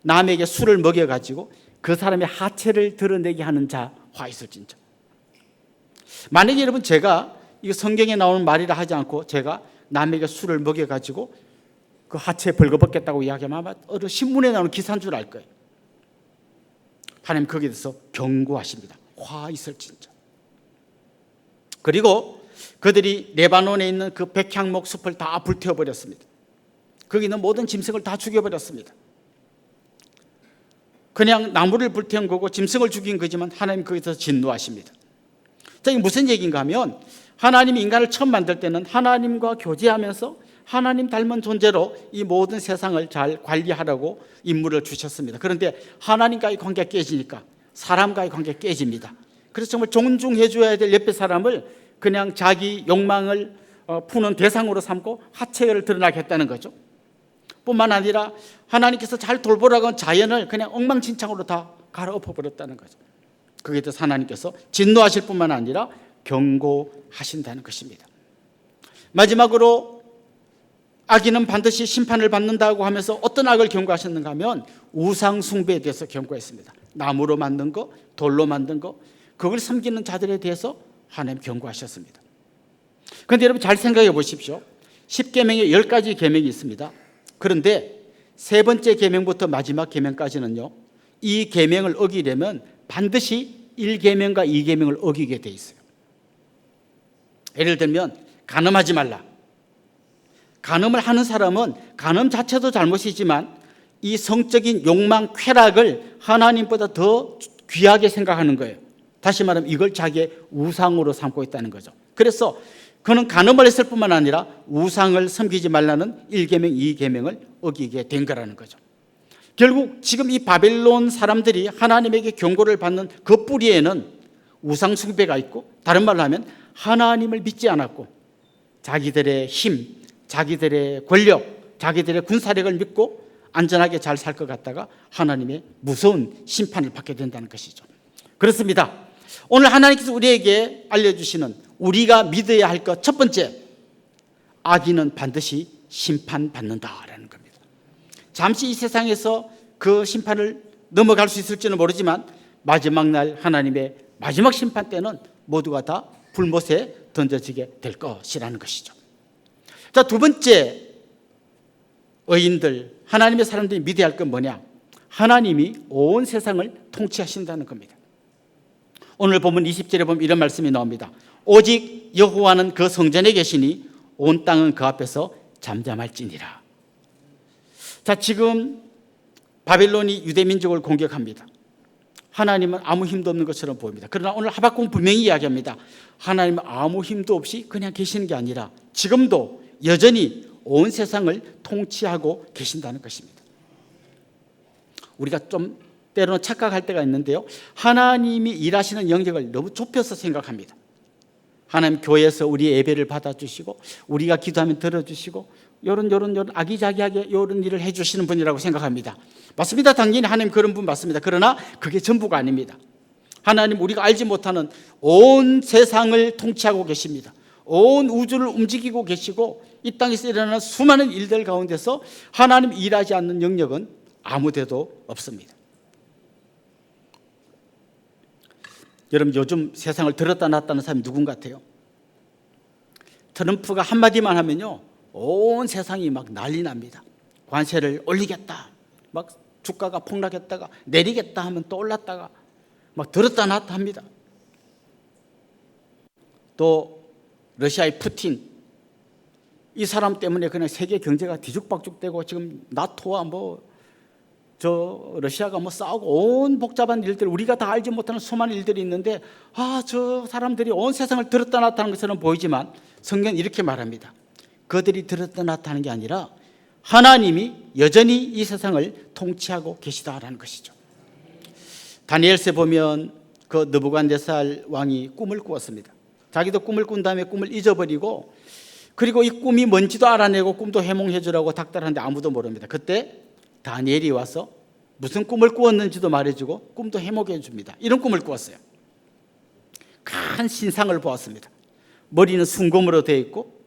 남에게 술을 먹여가지고 그 사람의 하체를 드러내게 하는 자 화 있을진저. 만약에 여러분 제가 이거 성경에 나오는 말이라 하지 않고 제가 남에게 술을 먹여가지고 그 하체에 벌거벗겠다고 이야기하면 아마 어느 신문에 나오는 기사인 줄 알 거예요. 하나님 거기에 대해서 경고하십니다. 화 있을진저. 그리고 그들이 레바논에 있는 그 백향목 숲을 다 불태워버렸습니다. 거기 있는 모든 짐승을 다 죽여버렸습니다. 그냥 나무를 불태운 거고 짐승을 죽인 거지만 하나님 거기서 진노하십니다. 자, 이게 무슨 얘기인가 하면 하나님이 인간을 처음 만들 때는 하나님과 교제하면서 하나님 닮은 존재로 이 모든 세상을 잘 관리하라고 임무를 주셨습니다. 그런데 하나님과의 관계가 깨지니까 사람과의 관계가 깨집니다. 그래서 정말 존중해 줘야 될 옆에 사람을 그냥 자기 욕망을 푸는 대상으로 삼고 하체를 드러나게 했다는 거죠. 뿐만 아니라 하나님께서 잘 돌보라고 한 자연을 그냥 엉망진창으로 다 갈아엎어버렸다는 거죠. 그에 대해서 하나님께서 진노하실 뿐만 아니라 경고하신다는 것입니다. 마지막으로 악인은 반드시 심판을 받는다고 하면서 어떤 악을 경고하셨는가 하면 우상 숭배에 대해서 경고했습니다. 나무로 만든 거, 돌로 만든 거, 그걸 섬기는 자들에 대해서 하나님 경고하셨습니다. 그런데 여러분 잘 생각해 보십시오. 10계명에 10가지 계명이 있습니다. 그런데 세 번째 계명부터 마지막 계명까지는요, 이 계명을 어기려면 반드시 1계명과 2계명을 어기게 돼 있어요. 예를 들면 간음하지 말라. 간음을 하는 사람은 간음 자체도 잘못이지만 이 성적인 욕망, 쾌락을 하나님보다 더 귀하게 생각하는 거예요. 다시 말하면 이걸 자기의 우상으로 삼고 있다는 거죠. 그래서 그는 간음을 했을 뿐만 아니라 우상을 섬기지 말라는 1계명, 2계명을 어기게 된 거라는 거죠. 결국 지금 이 바벨론 사람들이 하나님에게 경고를 받는 그 뿌리에는 우상 숭배가 있고, 다른 말로 하면 하나님을 믿지 않았고 자기들의 힘, 자기들의 권력, 자기들의 군사력을 믿고 안전하게 잘 살 것 같다가 하나님의 무서운 심판을 받게 된다는 것이죠. 그렇습니다. 오늘 하나님께서 우리에게 알려주시는 우리가 믿어야 할 것 첫 번째, 악인은 반드시 심판받는다라는 겁니다. 잠시 이 세상에서 그 심판을 넘어갈 수 있을지는 모르지만 마지막 날 하나님의 마지막 심판 때는 모두가 다 불못에 던져지게 될 것이라는 것이죠. 자, 두 번째, 의인들, 하나님의 사람들이 믿어야 할 건 뭐냐? 하나님이 온 세상을 통치하신다는 겁니다. 오늘 보면 20절에 보면 이런 말씀이 나옵니다. 오직 여호와는 그 성전에 계시니 온 땅은 그 앞에서 잠잠할지니라. 자, 지금 바벨론이 유대민족을 공격합니다. 하나님은 아무 힘도 없는 것처럼 보입니다. 그러나 오늘 하박국 분명히 이야기합니다. 하나님은 아무 힘도 없이 그냥 계시는 게 아니라 지금도 여전히 온 세상을 통치하고 계신다는 것입니다. 우리가 좀 때로는 착각할 때가 있는데요, 하나님이 일하시는 영역을 너무 좁혀서 생각합니다. 하나님 교회에서 우리 예배를 받아주시고 우리가 기도하면 들어주시고 요런 아기자기하게 이런 일을 해주시는 분이라고 생각합니다. 맞습니다. 당연히 하나님 그런 분 맞습니다. 그러나 그게 전부가 아닙니다. 하나님 우리가 알지 못하는 온 세상을 통치하고 계십니다. 온 우주를 움직이고 계시고 이 땅에서 일어나는 수많은 일들 가운데서 하나님 일하지 않는 영역은 아무데도 없습니다. 여러분, 요즘 세상을 들었다 놨다는 사람이 누군 같아요? 트럼프가 한마디만 하면요, 온 세상이 막 난리 납니다. 관세를 올리겠다, 막 주가가 폭락했다가 내리겠다 하면 또 올랐다가 막 들었다 놨다 합니다. 또 러시아의 푸틴, 이 사람 때문에 그냥 세계 경제가 뒤죽박죽되고 지금 나토와 러시아가 싸우고 온 복잡한 일들, 우리가 다 알지 못하는 수많은 일들이 있는데 저 사람들이 온 세상을 들었다 놨다 하는 것처럼 보이지만 성경은 이렇게 말합니다. 그들이 들었다 놨다 하는 게 아니라 하나님이 여전히 이 세상을 통치하고 계시다라는 것이죠. 다니엘서에 보면 그 느부갓네살 왕이 꿈을 꾸었습니다. 자기도 꿈을 꾼 다음에 꿈을 잊어버리고, 그리고 이 꿈이 뭔지도 알아내고 꿈도 해몽해 주라고 닥달하는데 아무도 모릅니다. 그때 다니엘이 와서 무슨 꿈을 꾸었는지도 말해주고 꿈도 해몽해 줍니다. 이런 꿈을 꾸었어요. 큰 신상을 보았습니다. 머리는 순금으로 되어 있고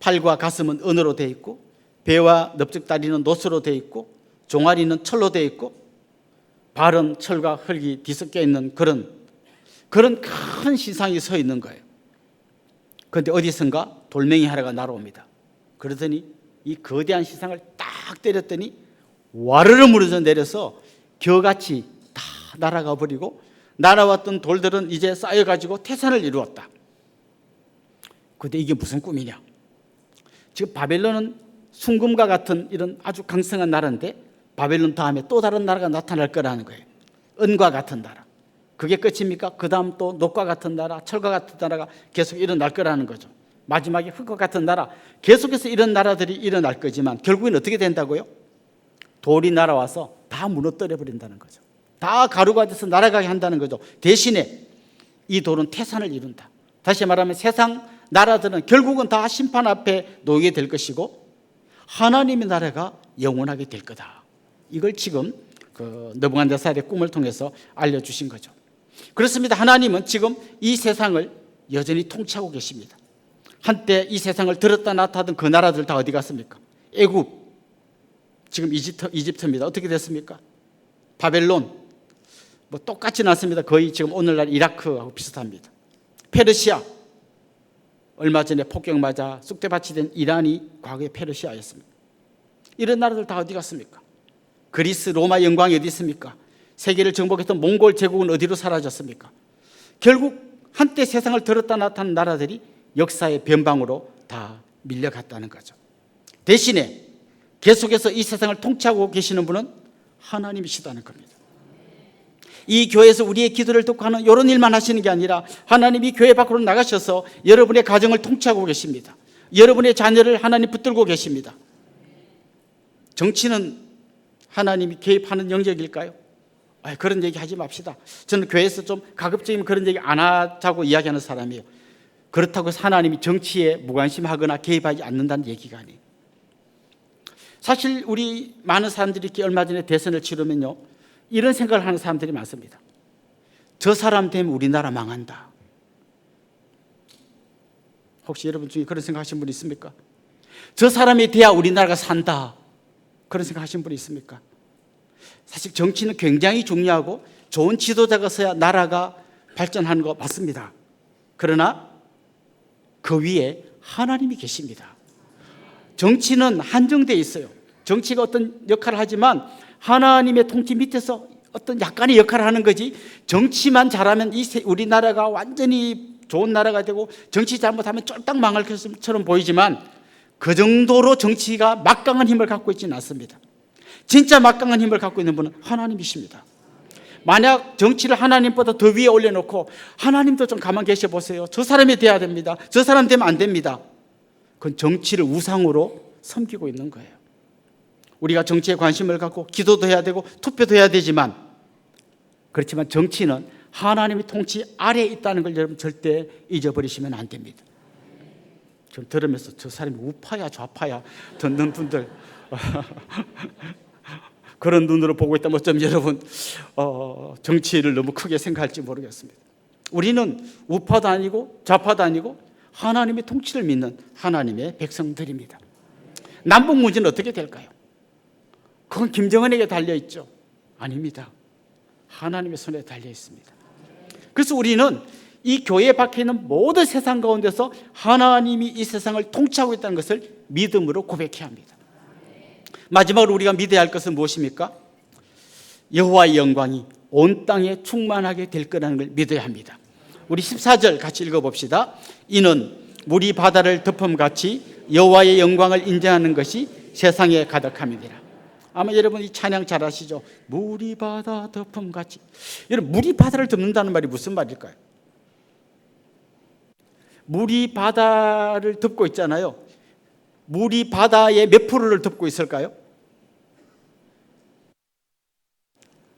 팔과 가슴은 은으로 되어 있고 배와 넓적다리는 노스로 되어 있고 종아리는 철로 되어 있고 발은 철과 흙이 뒤섞여 있는 그런 큰 신상이 서 있는 거예요. 그런데 어디선가 돌멩이 하나가 날아옵니다. 그러더니 이 거대한 신상을 딱 때렸더니 와르르 무너져 내려서 겨같이 다 날아가 버리고 날아왔던 돌들은 이제 쌓여가지고 태산을 이루었다. 그런데 이게 무슨 꿈이냐? 지금 바벨론은 순금과 같은 이런 아주 강성한 나라인데 바벨론 다음에 또 다른 나라가 나타날 거라는 거예요. 은과 같은 나라. 그게 끝입니까? 그 다음 또 녹과 같은 나라, 철과 같은 나라가 계속 일어날 거라는 거죠. 마지막에 흙과 같은 나라, 계속해서 이런 나라들이 일어날 거지만 결국엔 어떻게 된다고요? 돌이 날아와서 다 무너뜨려 버린다는 거죠. 다 가루가 돼서 날아가게 한다는 거죠. 대신에 이 돌은 태산을 이룬다. 다시 말하면 세상 나라들은 결국은 다 심판 앞에 놓이게 될 것이고 하나님의 나라가 영원하게 될 거다. 이걸 지금 느부갓네살의 꿈을 통해서 알려주신 거죠. 그렇습니다. 하나님은 지금 이 세상을 여전히 통치하고 계십니다. 한때 이 세상을 들었다 놨다 하던 그 나라들 다 어디 갔습니까? 애굽, 지금 이집트입니다. 어떻게 됐습니까? 바벨론, 똑같진 않습니다. 거의 지금 오늘날 이라크하고 비슷합니다. 페르시아, 얼마 전에 폭격 맞아 쑥대밭이 된 이란이 과거의 페르시아였습니다. 이런 나라들 다 어디 갔습니까? 그리스, 로마 영광이 어디 있습니까? 세계를 정복했던 몽골 제국은 어디로 사라졌습니까? 결국 한때 세상을 들었다 놨다 하는 나라들이 역사의 변방으로 다 밀려갔다는 거죠. 대신에 계속해서 이 세상을 통치하고 계시는 분은 하나님이시다는 겁니다. 이 교회에서 우리의 기도를 듣고 하는 이런 일만 하시는 게 아니라 하나님이 교회 밖으로 나가셔서 여러분의 가정을 통치하고 계십니다. 여러분의 자녀를 하나님 붙들고 계십니다. 정치는 하나님이 개입하는 영역일까요? 그런 얘기 하지 맙시다. 저는 교회에서 좀 가급적이면 그런 얘기 안 하자고 이야기하는 사람이에요. 그렇다고 해서 하나님이 정치에 무관심하거나 개입하지 않는다는 얘기가 아니에요. 사실 우리 많은 사람들이 얼마 전에 대선을 치르면요, 이런 생각을 하는 사람들이 많습니다. 저 사람 되면 우리나라 망한다. 혹시 여러분 중에 그런 생각하신 분 있습니까? 저 사람이 돼야 우리나라가 산다. 그런 생각하신 분 있습니까? 사실 정치는 굉장히 중요하고 좋은 지도자가 서야 나라가 발전하는 거 맞습니다. 그러나 그 위에 하나님이 계십니다. 정치는 한정되어 있어요. 정치가 어떤 역할을 하지만 하나님의 통치 밑에서 어떤 약간의 역할을 하는 거지, 정치만 잘하면 우리나라가 완전히 좋은 나라가 되고 정치 잘못하면 쫄딱 망할 것처럼 보이지만 그 정도로 정치가 막강한 힘을 갖고 있지는 않습니다. 진짜 막강한 힘을 갖고 있는 분은 하나님이십니다. 만약 정치를 하나님보다 더 위에 올려놓고 하나님도 좀 가만 계셔 보세요. 저 사람이 돼야 됩니다. 저 사람 되면 안 됩니다. 그건 정치를 우상으로 섬기고 있는 거예요. 우리가 정치에 관심을 갖고 기도도 해야 되고 투표도 해야 되지만, 그렇지만 정치는 하나님의 통치 아래에 있다는 걸 여러분 절대 잊어버리시면 안 됩니다. 좀 들으면서 저 사람이 우파야 좌파야 듣는 분들 그런 눈으로 보고 있다면 어쩌면 여러분 정치를 너무 크게 생각할지 모르겠습니다. 우리는 우파도 아니고 좌파도 아니고 하나님의 통치를 믿는 하나님의 백성들입니다. 남북 문제는 어떻게 될까요? 그건 김정은에게 달려있죠? 아닙니다. 하나님의 손에 달려 있습니다. 그래서 우리는 이 교회 밖에 있는 모든 세상 가운데서 하나님이 이 세상을 통치하고 있다는 것을 믿음으로 고백해야 합니다. 마지막으로 우리가 믿어야 할 것은 무엇입니까? 여호와의 영광이 온 땅에 충만하게 될 거라는 걸 믿어야 합니다. 우리 14절 같이 읽어봅시다. 이는 물이 바다를 덮음같이 여호와의 영광을 인정하는 것이 세상에 가득함이니라. 아마 여러분 이 찬양 잘 아시죠? 물이 바다 덮음같이. 여러분, 물이 바다를 덮는다는 말이 무슨 말일까요? 물이 바다를 덮고 있잖아요. 물이 바다의 몇 프로를 덮고 있을까요?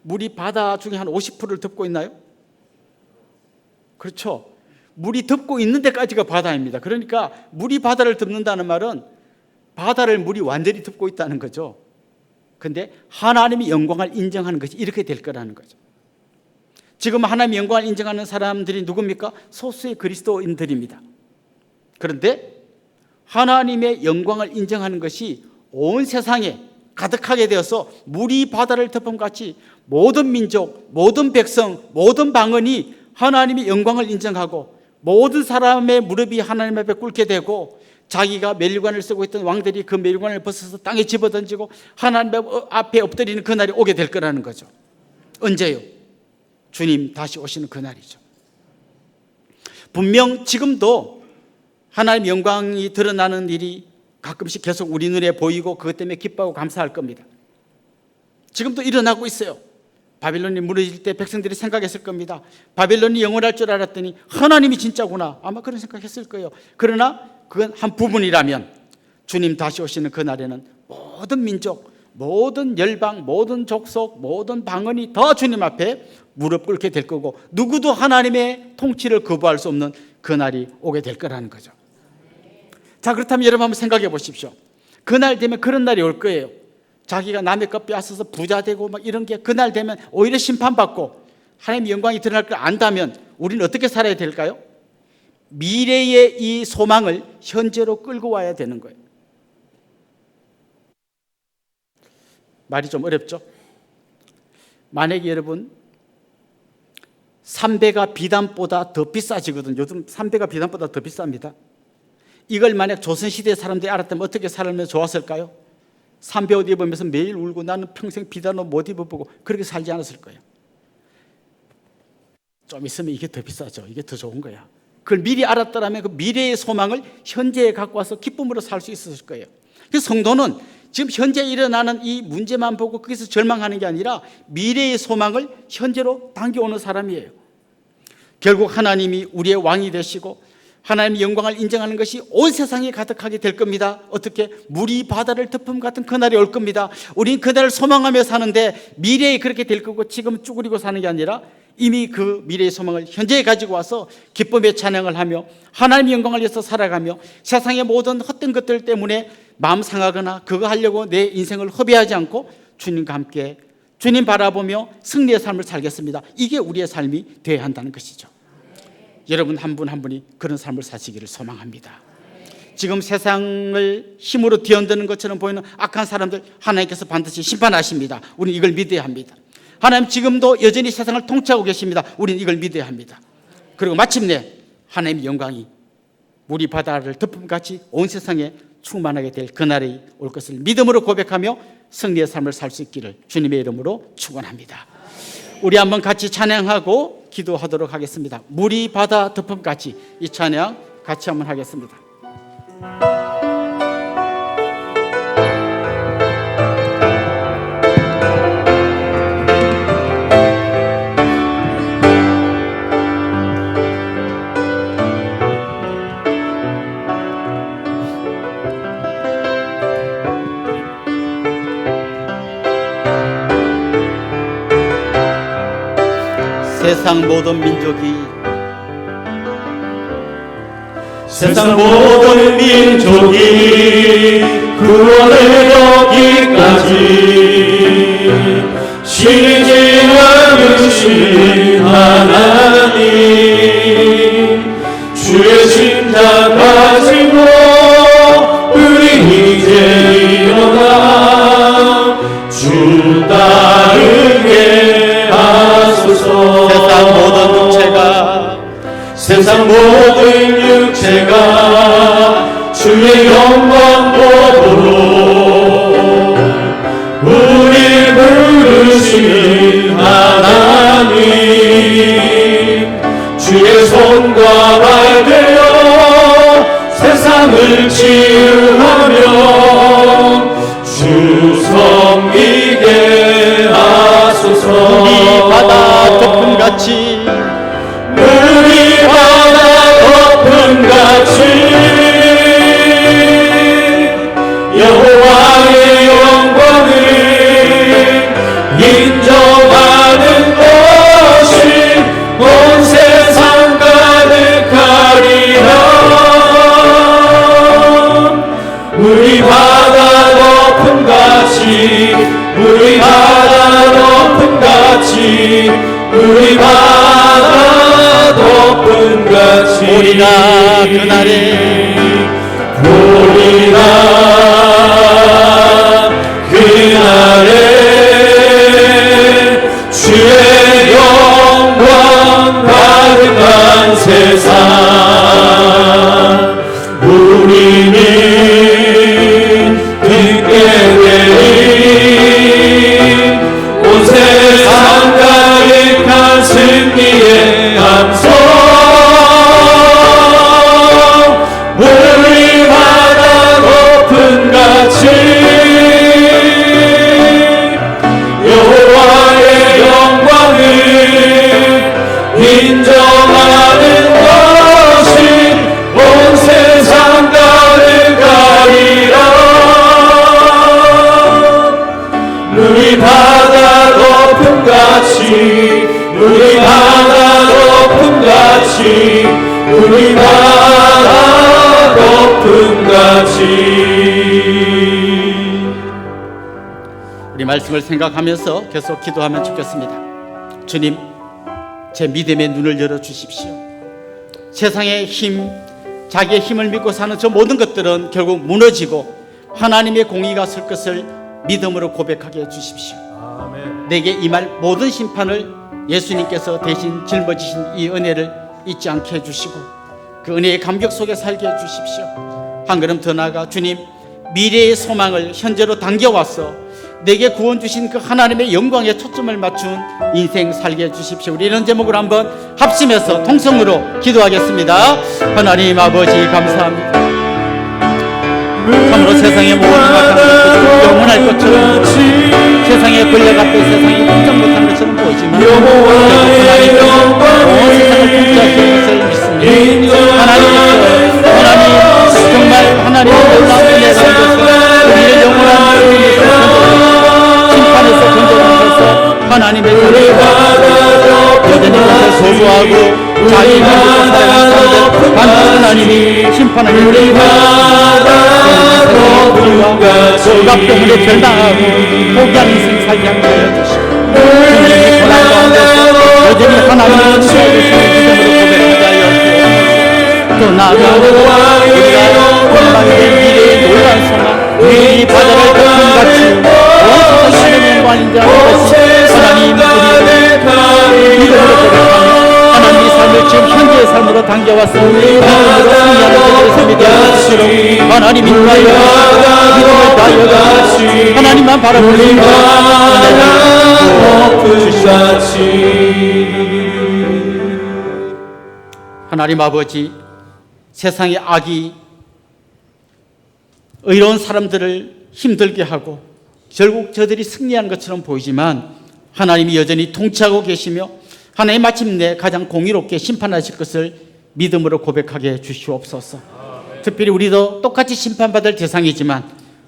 물이 바다 중에 한 50%를 덮고 있나요? 그렇죠. 물이 덮고 있는 데까지가 바다입니다. 그러니까 물이 바다를 덮는다는 말은 바다를 물이 완전히 덮고 있다는 거죠. 그런데 하나님의 영광을 인정하는 것이 이렇게 될 거라는 거죠. 지금 하나님의 영광을 인정하는 사람들이 누굽니까? 소수의 그리스도인들입니다. 그런데 하나님의 영광을 인정하는 것이 온 세상에 가득하게 되어서 물이 바다를 덮음같이 모든 민족, 모든 백성, 모든 방언이 하나님의 영광을 인정하고 모든 사람의 무릎이 하나님 앞에 꿇게 되고 자기가 멸관을 쓰고 있던 왕들이 그 멸관을 벗어서 땅에 집어던지고 하나님 앞에 엎드리는 그날이 오게 될 거라는 거죠. 언제요? 주님 다시 오시는 그날이죠. 분명 지금도 하나님의 영광이 드러나는 일이 가끔씩 계속 우리 눈에 보이고 그것 때문에 기뻐하고 감사할 겁니다. 지금도 일어나고 있어요. 바빌론이 무너질 때 백성들이 생각했을 겁니다. 바빌론이 영원할 줄 알았더니 하나님이 진짜구나. 아마 그런 생각했을 거예요. 그러나 그건 한 부분이라면 주님 다시 오시는 그날에는 모든 민족, 모든 열방, 모든 족속, 모든 방언이 다 주님 앞에 무릎 꿇게 될 거고 누구도 하나님의 통치를 거부할 수 없는 그날이 오게 될 거라는 거죠. 자, 그렇다면 여러분 한번 생각해 보십시오. 그날 되면 그런 날이 올 거예요. 자기가 남의 것 빼앗아서 부자 되고 막 이런 게 그날 되면 오히려 심판받고 하나님의 영광이 드러날 걸 안다면 우리는 어떻게 살아야 될까요? 미래의 이 소망을 현재로 끌고 와야 되는 거예요. 말이 좀 어렵죠? 만약에 여러분 3배가 비단보다 더 비싸지거든요. 요즘 3배가 비단보다 더 비쌉니다. 이걸 만약 조선시대 사람들이 알았다면 어떻게 살면 좋았을까요? 3배 옷 입으면서 매일 울고 나는 평생 비단 옷 못 입어보고 그렇게 살지 않았을 거예요. 좀 있으면 이게 더 비싸죠. 이게 더 좋은 거야. 그걸 미리 알았더라면 그 미래의 소망을 현재에 갖고 와서 기쁨으로 살 수 있었을 거예요. 그래서 성도는 지금 현재 일어나는 이 문제만 보고 거기서 절망하는 게 아니라 미래의 소망을 현재로 당겨오는 사람이에요. 결국 하나님이 우리의 왕이 되시고 하나님의 영광을 인정하는 것이 온 세상에 가득하게 될 겁니다. 어떻게? 물이 바다를 덮음 같은 그날이 올 겁니다. 우리는 그날을 소망하며 사는데 미래에 그렇게 될 거고 지금 쭈그리고 사는 게 아니라 이미 그 미래의 소망을 현재에 가지고 와서 기쁨의 찬양을 하며 하나님의 영광을 위해서 살아가며 세상의 모든 헛된 것들 때문에 마음 상하거나 그거 하려고 내 인생을 허비하지 않고 주님과 함께 주님 바라보며 승리의 삶을 살겠습니다. 이게 우리의 삶이 되어야 한다는 것이죠. 여러분 한 분 한 분이 그런 삶을 사시기를 소망합니다. 지금 세상을 힘으로 뒤흔드는 것처럼 보이는 악한 사람들 하나님께서 반드시 심판하십니다. 우리는 이걸 믿어야 합니다. 하나님 지금도 여전히 세상을 통치하고 계십니다. 우리는 이걸 믿어야 합니다. 그리고 마침내 하나님의 영광이 물이 바다를 덮음같이 온 세상에 충만하게 될 그날이 올 것을 믿음으로 고백하며 승리의 삶을 살 수 있기를 주님의 이름으로 축원합니다. 우리 한번 같이 찬양하고 기도하도록 하겠습니다. 물이 바다 덮음같이 이 찬양 같이 한번 하겠습니다. 세상 모든 민족이 세상 모든 민족이 구원을 얻기까지 쉬지 않으신 하나님 주의 심장 가지고 우리 이제 일어나 주 따르게 하소서. 세상 모든 육체가 주의 영광 보도록 우리 부르신 하나님 주의 손과 발 되어 세상을 치유하며 주 섬기게 하소서. 우리 바다 덮음같이 우리 바다 덮음같이 여호와의 영광을 인정하는 것이 온 세상 가득하리라. 우리 바다 덮음같이 우리 바다 덮음같이 우리 바다 덮음같이 오리라 그날에 오리라 그날에 주의 영광 가득한 세상 우리는 듣게 되리 온 세상 가득한 승리의 함성 우리 바다 덮음같이 여호와의 영광을 인정하는 것이 온 세상 가득하리라. 우리 바다 덮음같이 우리 바다 덮음같이 우리 바다 덮음같이. 우리 말씀을 생각하면서 계속 기도하면 좋겠습니다. 주님, 제 믿음의 눈을 열어주십시오. 세상의 힘, 자기의 힘을 믿고 사는 저 모든 것들은 결국 무너지고 하나님의 공의가 설 것을 믿음으로 고백하게 해주십시오. 내게 임할 모든 심판을 예수님께서 대신 짊어지신 이 은혜를 잊지 않게 해주시고 그 은혜의 감격 속에 살게 해주십시오. 한 걸음 더 나아가 주님, 미래의 소망을 현재로 당겨와서 내게 구원 주신 그 하나님의 영광에 초점을 맞춘 인생 살게 해주십시오. 우리 이런 제목으로 한번 합심해서 통성으로 기도하겠습니다. 하나님 아버지 감사합니다. 참으로 세상의 모든 악한 것들이 영원할 것처럼 세상의 권력 앞에 세상이 꼼짝 못한 것처럼 보이지만 하나님은 온 세상을 통치하실 것을 믿습니다. 하나님 정말 하나님의 놀라운 은혜를 주셔서 우리의 영원한 심판에서 건져주셔서 하나님의 자녀가 여전히 것을 소소하고 자기 만족과 사랑하는 사람들 반드시 하나님이 심판하는 우리 그 억압 때문에 절망하고 포기한 인생 살게 하여 주시고 주님이 고난 가운데서 여전히 하나님의 은혜를 주시는 믿음으로 고백하게 하여 주옵소서. 또 나아가 우리가 원망의 미래의 놀라운 소망 이 바다를 덮음같이 온 세상 하나님의 영광인 자 것이 하나님 우리를 믿음으로 고백하며 하나님의 삶을 지금 현재의 삶으로 당겨왔어 믿음으로 승리하는 저들의 삶이 되어주시도록 하나님 인도하여 믿음을 다하여 하나님만 바라보시고 하나님 아버지, 세상의 악이 의로운 사람들을 힘들게 하고 결국 저들이 승리하는 것처럼 보이지만 하나님이 여전히 통치하고 계시며 하나님 마침내 가장 공의롭게 심판하실 것을 믿음으로 고백하게 해 주시옵소서. 특별히 우리도 똑같이 심판받을 대상이지만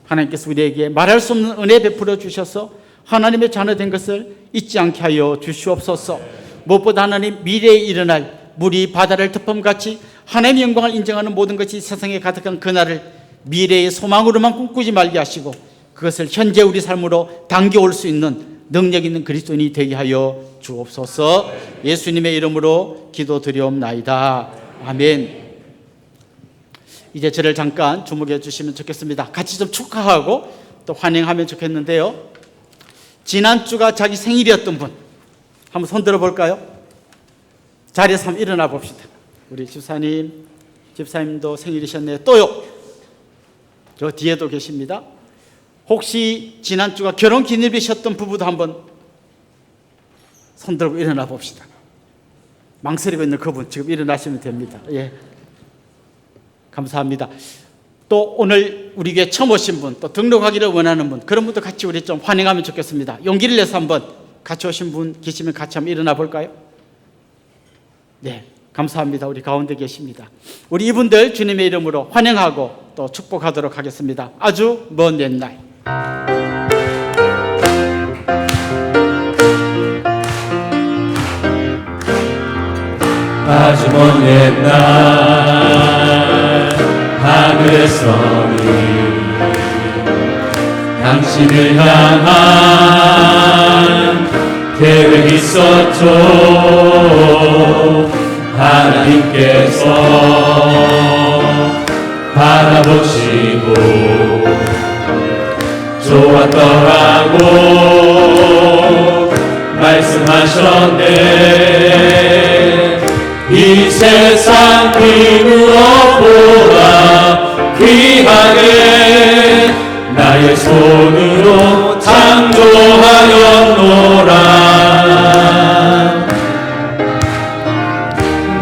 하나님께서 우리에게 말할 수 없는 은혜 베풀어 주셔서 하나님의 자녀 된 것을 잊지 않게 하여 주시옵소서. 무엇보다 하나님 미래에 일어날 물이 바다를 덮음같이 하나님의 영광을 인정하는 모든 것이 세상에 가득한 그날을 미래의 소망으로만 꿈꾸지 말게 하시고 그것을 현재 우리 삶으로 당겨올 수 있는 능력 있는 그리스도인이 되게 하여 주옵소서. 예수님의 이름으로 기도드리옵나이다. 아멘. 이제 저를 잠깐 주목해 주시면 좋겠습니다. 같이 좀 축하하고 또 환영하면 좋겠는데요. 지난주가 자기 생일이었던 분 한번 손 들어볼까요? 자리에서 한번 일어나 봅시다. 우리 집사님도 생일이셨네요. 또요. 저 뒤에도 계십니다. 혹시 지난주가 결혼 기념일이셨던 부부도 한번 손 들고 일어나 봅시다. 망설이고 있는 그분 지금 일어나시면 됩니다. 예. 감사합니다. 또 오늘 우리 교회 처음 오신 분, 또 등록하기를 원하는 분, 그런 분도 같이 우리 좀 환영하면 좋겠습니다. 용기를 내서 한번 같이 오신 분 계시면 같이 한번 일어나 볼까요? 네, 감사합니다. 우리 가운데 계십니다. 우리 이분들 주님의 이름으로 환영하고 또 축복하도록 하겠습니다. 아주 먼 옛날. 아주 먼 옛날 하늘에서는 당신을 향한 계획이 있었죠. 하나님께서 바라보시고 좋았더라고 말씀하셨네. 이 세상 그 무엇보다 귀하게 나의 손으로 창조하였노라.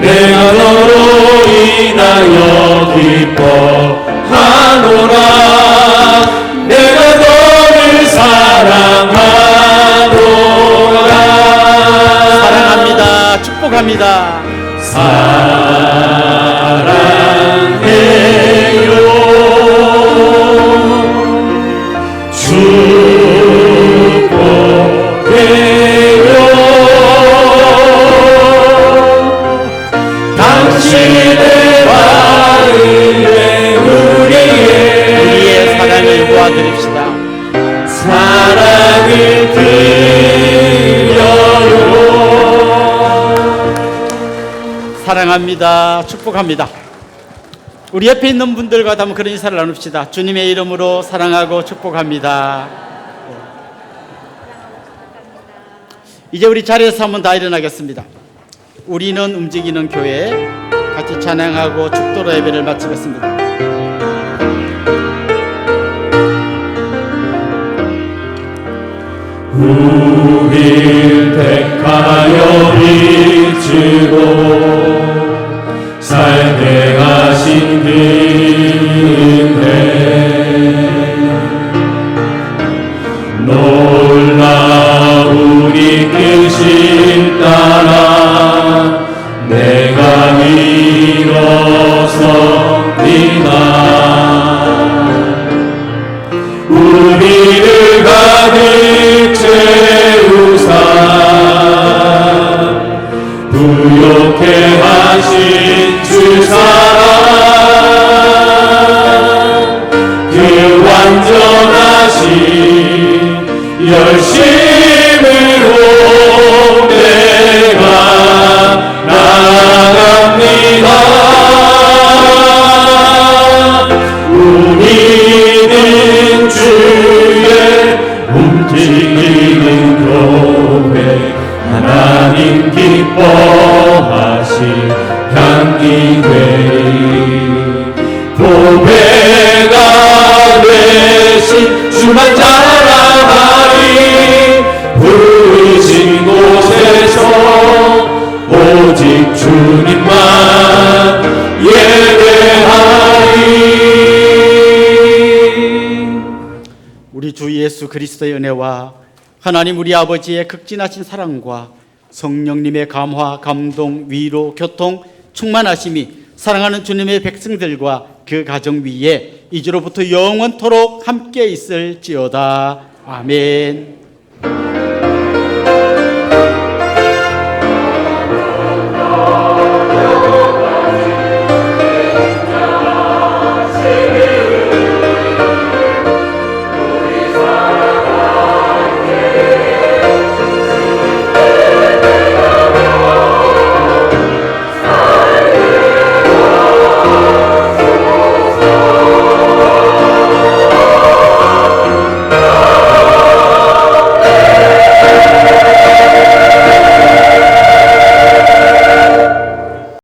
내가 너로 인하여 기뻐하노라. 내가 너를 사랑하노라. 사랑합니다. 축복합니다. 사랑해요. 축복해요. 당신의 마음에 우리의 사랑을 모아드립시다. 사랑을 드려요. 사랑합니다. 축복합니다. 우리 옆에 있는 분들과 한번 그런 인사를 나눕시다. 주님의 이름으로 사랑하고 축복합니다. 이제 우리 자리에서 한번 다 일어나겠습니다. 우리는 움직이는 교회 같이 찬양하고 축도로 예배를 마치겠습니다. 우릴 택하여 비추고 살게 하신 그대 놀라운 이끄심 따라 내가 일어섭니다. 우리를 가득 채우사 부욕해 하신 주 사랑 그 완전하신 열심으로 내가 나아갑니다. 우리는 주의 움직이는 교회 하나님 기뻐하신 향기 되리 보배가 되신 주만 자랑하리 부르신 곳에서 오직 주님만 예배하리. 우리 주 예수 그리스도의 은혜와 하나님 우리 아버지의 극진하신 사랑과 성령님의 감화, 감동, 위로, 교통, 충만하심이 사랑하는 주님의 백성들과 그 가정 위에 이제로부터 영원토록 함께 있을지어다. 아멘.